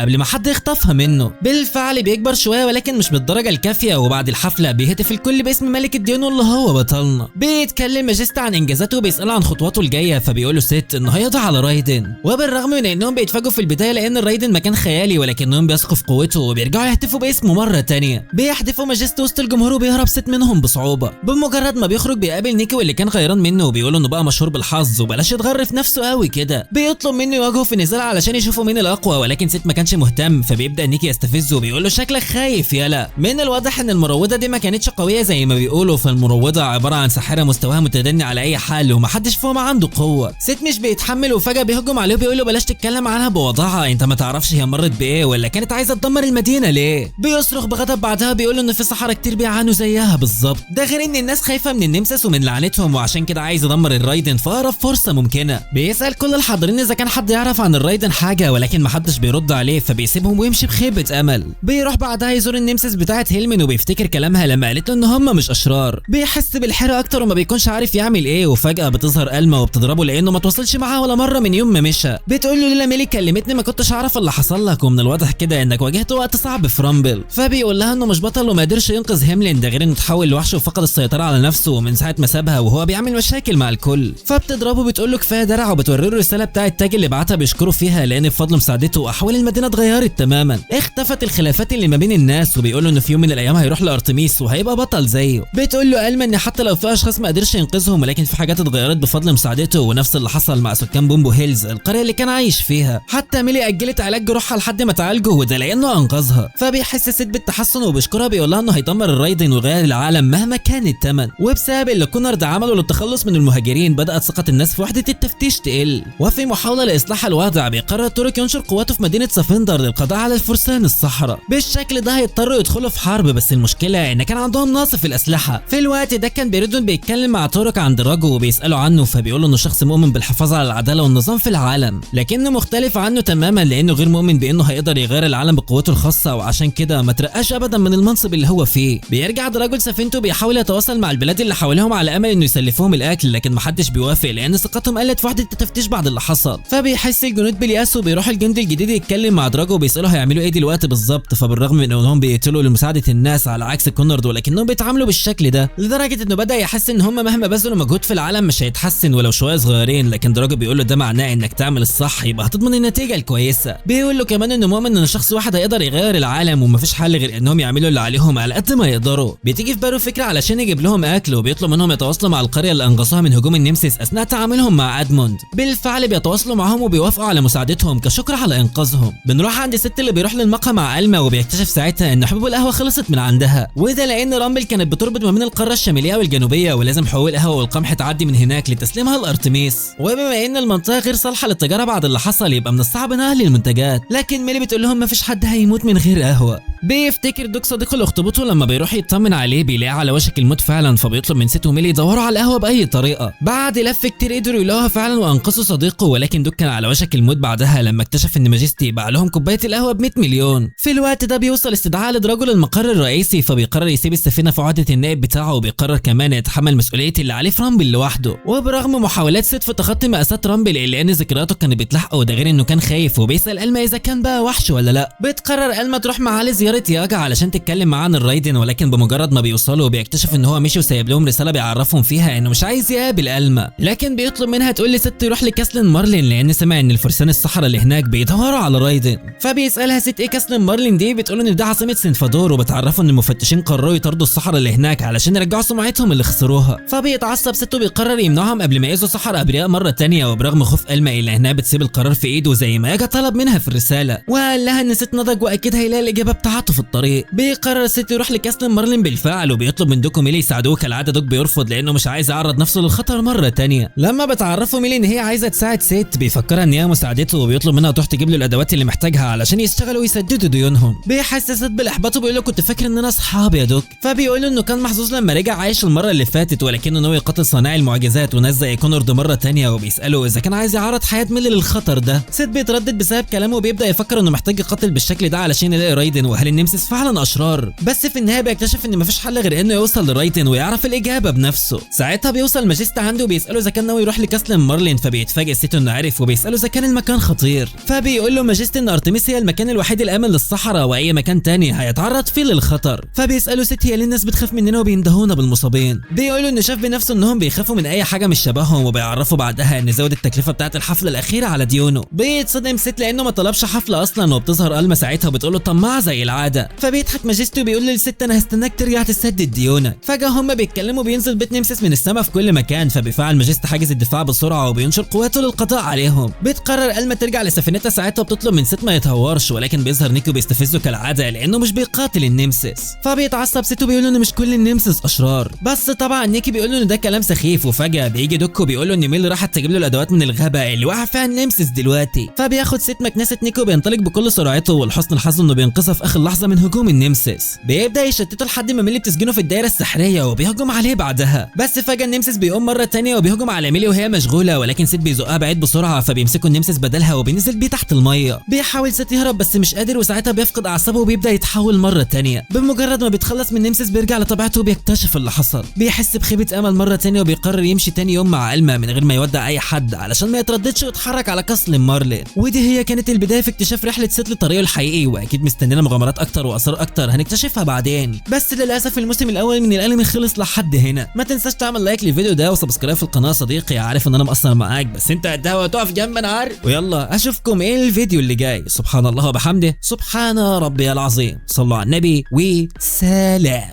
قبل ما حد يخطفها منه. بالفعل بيكبر شويه ولكن مش بالدرجه الكافيه، وبعد الحفله بيهتف الكل باسم ملك الديون اللي هو بطلنا. بيتكلم ماجستي عن انجازاته وبيساله عن خطواته الجايه، فبيقول له ست انه هيقضي على رايدن. وبالرغم من انهم بيتفاجئوا في البدايه لان رايدن رايدن مكان خيالي ولكنهم بيثقوا في قوته وبيرجعوا يهتفوا باسمه مرة تانية. بيحدفوا ماجست وسط الجمهور وبيهرب ست منهم بصعوبة. بمجرد ما بيخرج بيقابل نيكي واللي كان غيران منه وبيقول انه بقى مشهور بالحظ وبلاش يتغر في نفسه قوي كده. بيطلب منه يواجهه في نزال علشان يشوفوا مين الاقوى ولكن ست ما كانش مهتم، فبيبدا نيكي يستفزه وبيقول له شكلك خايف يالا. من الواضح ان المروضه دي ما كانتش قويه زي ما بيقولوا، فالمروضه عباره عن ساحره مستواها متدني على اي حال ومحدش فيهم عنده قوه. ست مش بيتحمل وفجاه بيهجم عليه وبيقول له بلاش تتكلم عنها بوضعها، انت ما تعرفش هي مرت بايه ولا كانت عايزه تدمر المدينه ليه. بيصرخ بغضب بعدها بيقول ان في سحره كتير بيعانوا زيها بالظبط، ده غير ان الناس خايفه من النمسس ومن لعنتهم وعشان كده عايز يدمر الرايدن في اقرب فرصه ممكنه. بيسال كل الحاضرين اذا كان حد يعرف عن الرايدن حاجه ولكن محدش بيرد عليه، فبيسيبهم ويمشي بخيبه امل. بيروح بعدها يزور النمسس بتاعه هيلمن وبيفتكر كلامها لما قالت له ان هم مش اشرار. بيحس بالحيره اكتر وما بيكونش عارف يعمل ايه، وفجاه بتظهر ألما وبتضربه لانه ما توصلش معاها ولا مره من يوم ما مشى. بتقول له ليلى ميلي كلمتني ما كنتش اعرف اللي حصل لك ومن الواضح كده انك واجهت وقت صعب في رامبل. فبيقول لها انه مش بطل وما قدرش ينقذ هيملين، ده غير انه تحول لوحش وفقد السيطره على نفسه من ساعه ما سابها وهو بيعمل مشاكل مع الكل. فبتضربه بتقول له كفايه درع وبتوري له الرساله بتاعه تاج اللي بعتها بيشكره فيها لان بفضل مساعدته احوال المدينه اتغيرت تماما. اختفت الخلافات اللي ما بين الناس وبيقول له انه في يوم من الايام هيروح لارتميس وهيبقى بطل زيه. بتقول له ألما ان حتى لو في اشخاص ما قدرش ينقذهم ولكن في حاجات اتغيرت بفضل مساعدته، ونفس اللي حصل مع سكان بومبو هيلز القريه اللي كان عايش فيها. حتى ميلي اجلت علاج جروحها لحد ما تعالجه وده لانه انقذها. فبيحس ست بالتحسن وبيشكرها بيقول لها انه هيدمر الرايدن ويغير العالم مهما كان الثمن. وبسبب اللي كونرد عمله للتخلص من المهاجرين بدات ثقه الناس في وحده التفتيش تقل، وفي محاوله لاصلاح الوضع بيقرر تورك ينشر قواته في مدينه سافندر للقضاء على الفرسان الصحراء. بالشكل ده هيضطروا يدخلوا في حرب، بس المشكله ان كان عندهم نقص في الاسلحه. في الوقت ده كان بيردون بيتكلم مع تورك عن دراجو وبيساله عنه، فبيقول انه شخص مؤمن بالحفاظ على العداله والنظام في العالم لكنه مختلف عنه تماما لانه غير مؤمن بانه هيقدر يغير العالم بقوته الخاصه، وعشان كده ما ترقاش ابدا من المنصب اللي هو فيه. بيرجع دراجو لسفينته بيحاول يتواصل مع البلاد اللي حواليهم على امل انه يسلفوهم الاكل لكن محدش بيوافق لان ثقتهم قلت في وحده التفتيش بعد اللي حصل. فبيحس الجنود بالياس وبيروح الجندي الجديد يتكلم مع دراجو وبيساله هيعملوا ايه دلوقتي بالظبط. فبالرغم من انهم بيقتلوا لمساعده الناس على عكس كونرد ولكنهم بيتعاملوا بالشكل ده لدرجه انه بدا يحس ان هم مهما بذلوا مجهود في العالم مش هيتحسن ولو شويه صغيرين. لكن دراجو بيقول له ده معناه انك تعمل الصح يبقى هتضمن النتيجه الكويسه. بيقول له كمان انه مؤمن ان شخص واحد هيقدر يغير العالم ومفيش حل غير انهم يعملوا اللي عليهم على قد ما يقدروا. بتيجي في باله فكره علشان يجيب لهم اكل وبيطلب منهم يتواصلوا مع القريه اللي انقذوها من هجوم النمسيس اثناء تعاملهم مع ادموند. بالفعل بيتواصلوا معاهم وبيوافقوا على مساعدتهم كشكر على انقاذهم. بنروح عند الست اللي بيروح للمقهى مع ألما وبيكتشف ساعتها ان حبوب القهوه خلصت من عندها، وده لان رامبل كانت بتربط ما بين القاره الشماليه والجنوبيه ولازم حقوق القهوه والقمح تعدي من هناك لتسليمها لارتميس. وبما ان المنطقه غير صالحه للتجاره بعد اللي حصل يبقى من الصعب نقل المنتجات، لكن ميلي بتقول لهم مفيش حد هيموت من غير قهوه. بيفتكر دوك صديقه اللي اخطبته لما بيروح يطمن عليه بيلاقيه على وشك الموت فعلا، فبيطلب من ست وميلي يدوروا على القهوه باي طريقه. بعد لف كتير قدروا يلاقوها فعلا وانقذوا صديقه، ولكن دوك كان على وشك الموت بعدها لما اكتشف ان ماجستي باع لهم كوبايه القهوه ب 100 مليون. في الوقت ده بيوصل استدعاء لدراجو للمقر الرئيسي، فبيقرر يسيب السفينه في عهده النائب بتاعه وبيقرر كمان يتحمل مسؤوليه اللي عليه في رامبل لوحده. وبرغم محاولات ست في تخطي مقاسات رامبل الا ان ذكرياته كانت بتلحقه، وده غير انه كان خايف وبيسال ألما اذا كان بقى وحش ولا لا. بتقرر ألما تروح معاه لزياره ياجا علشان تتكلم معاه عن الرايدن، ولكن بمجرد ما بيوصلوا بيكتشف ان هو مشي وسايب لهم رساله بيعرفهم فيها انه مش عايز يقابل ألما، لكن بيطلب منها تقول لست يروح لكاسلين مارلين لان سمع ان الفرسان الصحراء اللي هناك بيدوروا على رايدن. فبيسالها ست ايه كاسلين مارلين دي، بتقول ان ده عاصمه سنفادور، وبتعرفه ان المفتشين قرروا يطاردوا الصحراء اللي هناك علشان يرجعوا سمعتهم اللي خسروها. فبيتعصب ست وبيقرر يمنعهم قبل ما يأذوا صحراء ابرياء مره ثانيه، وبرغم خوف ألما الا انها بتسيب القرار في ايده زي ما ياجا طلب منها في الرساله، وقال لها ان ست نضج واكيد هيلاقي الاجابه بتاعته في الطريق. بيقرر الست يروح لكاسلين مارلين بالفعل وبيطلب من دوك وميلي يساعدوه كالعاده. دوك بيرفض لانه مش عايز يعرض نفسه للخطر مره ثانيه. لما بتعرفه ميلي ان هي عايزه تساعد ست بيفكرها ان هي مساعدته، وبيطلب منها تروح تجيب له الادوات اللي محتاجها علشان يشتغلوا ويسددوا ديونهم. بيحس ست بالاحباط وبيقول له كنت فاكر اننا اصحاب يا دوك. فبيقول له انه كان محظوظ لما رجع عايش المره اللي فاتت، ولكنه ناوي يقاتل صانعي المعجزات وناس زي كونرد مره ثانيه، وبيساله اذا كان عايز يعرض حياه ميلي للخطر ده. ست بيتردد بسبب كلامه وبيبدا يفكر انه محتاج يقاتل بالشكل ده علشان يلاقي رايدن، وهل هل النمسيس فعلا اشرار؟ بس في النهايه بيكتشف ان مفيش حل غير انه يوصل لرايتن ويعرف الاجابه بنفسه. ساعتها بيوصل ماجيستا عنده وبيساله اذا كان ناوي يروح لكاسل مارلين، فبيتفاجئ سيتو انه عارف وبيساله اذا كان المكان خطير. فبيقول له ماجيستا ان ارتميس هي المكان الوحيد الامن للصحراء واي مكان تاني هيتعرض فيه للخطر. فبيساله سيت هي ليه الناس بتخاف مننا وبيندهونا بالمصابين. بيقولوا انه شاف بنفسه انهم بيخافوا من اي حاجه مش شبههم، وبيعرفوا بعدها ان زود التكلفه بتاعه الحفله الاخيره على ديونه. بيتصدم سيت لانه ما طلبش حفله اصلا، وبتظهر الما ساعتها وبتقول له طماع زي العاده. فبيضحك ماجيستو وبيقول للست انا هستناك ترجع تسدد ديونك. فجاه هما بيتكلموا بينزل بيت نمسيس من السماء في كل مكان، فبيفعل ماجيستا حاجز الدفاع بسرعه وبينشر قواته للقضاء عليهم. بتقرر الما ترجع لسفينتها ساعتها وبتطلب من سيت ما يتهورش، ولكن بيظهر نيكو بيستفزه كالعاده لانه مش بيقاتل النمسيس. فبيتعصب سيت وبيقول له ان مش كل النمسيس اشرار، بس طبعا نيكي بيقول له ان ده كلام سخيف. وفجاه بيجي دوكو بيقول له ان ميل راحت تجيب له الادوات من الغابه اللي وقع فيها النمسيس دلوقتي. فبياخد سيت مكنسه نيكو وبينطلق بكل سرعته، ولحسن الحظ انه بينقذها في اخر لحظه من هجوم النمسيس. بيبدا يشتته لحد ما ميلي بتسجنه في الدايره السحريه وبيهجم عليه بعدها. بس فجاه النمسيس بيقوم مره تانية وبيهجم على ميلي وهي مشغوله، ولكن سيت بيزقها بعيد بسرعه فبيمسكوا النمسيس بدلها وبينزل بيه تحت الميه. بيحاول سيت يهرب بس مش قادر، وساعتها بيفقد اعصابه وبيبدا يتحول مره تانية. بمجرد ما بيتخلص من النمسيس بيرجع لطبيعته وبيكتشف اللي حصل. بيحس بخيبه امل مره تانية وبيقرر يمشي تاني يوم مع الما من غير ما يودع اي حد علشان ما يترددش ويتحرك على كاسل مارلين. ودي هي كانت البدايه في اكتشاف رحله سيت لطريقه الحقيقي، واكيد مستنينا مغامرات اكتر واثار اكتر هنكتشفها بعدين. بس للاسف الموسم الاول من الانمي خلص لحد هنا. ما تنساش تعمل لايك للفيديو ده وسبسكرايب في القناه صديقي، عارف ان انا مقصر معاك بس انت قدها وتقف جنب انا عارف. ويلا اشوفكم ايه الفيديو اللي جاي. سبحان الله وبحمده، سبحان ربي العظيم. صلوا على النبي وسلام.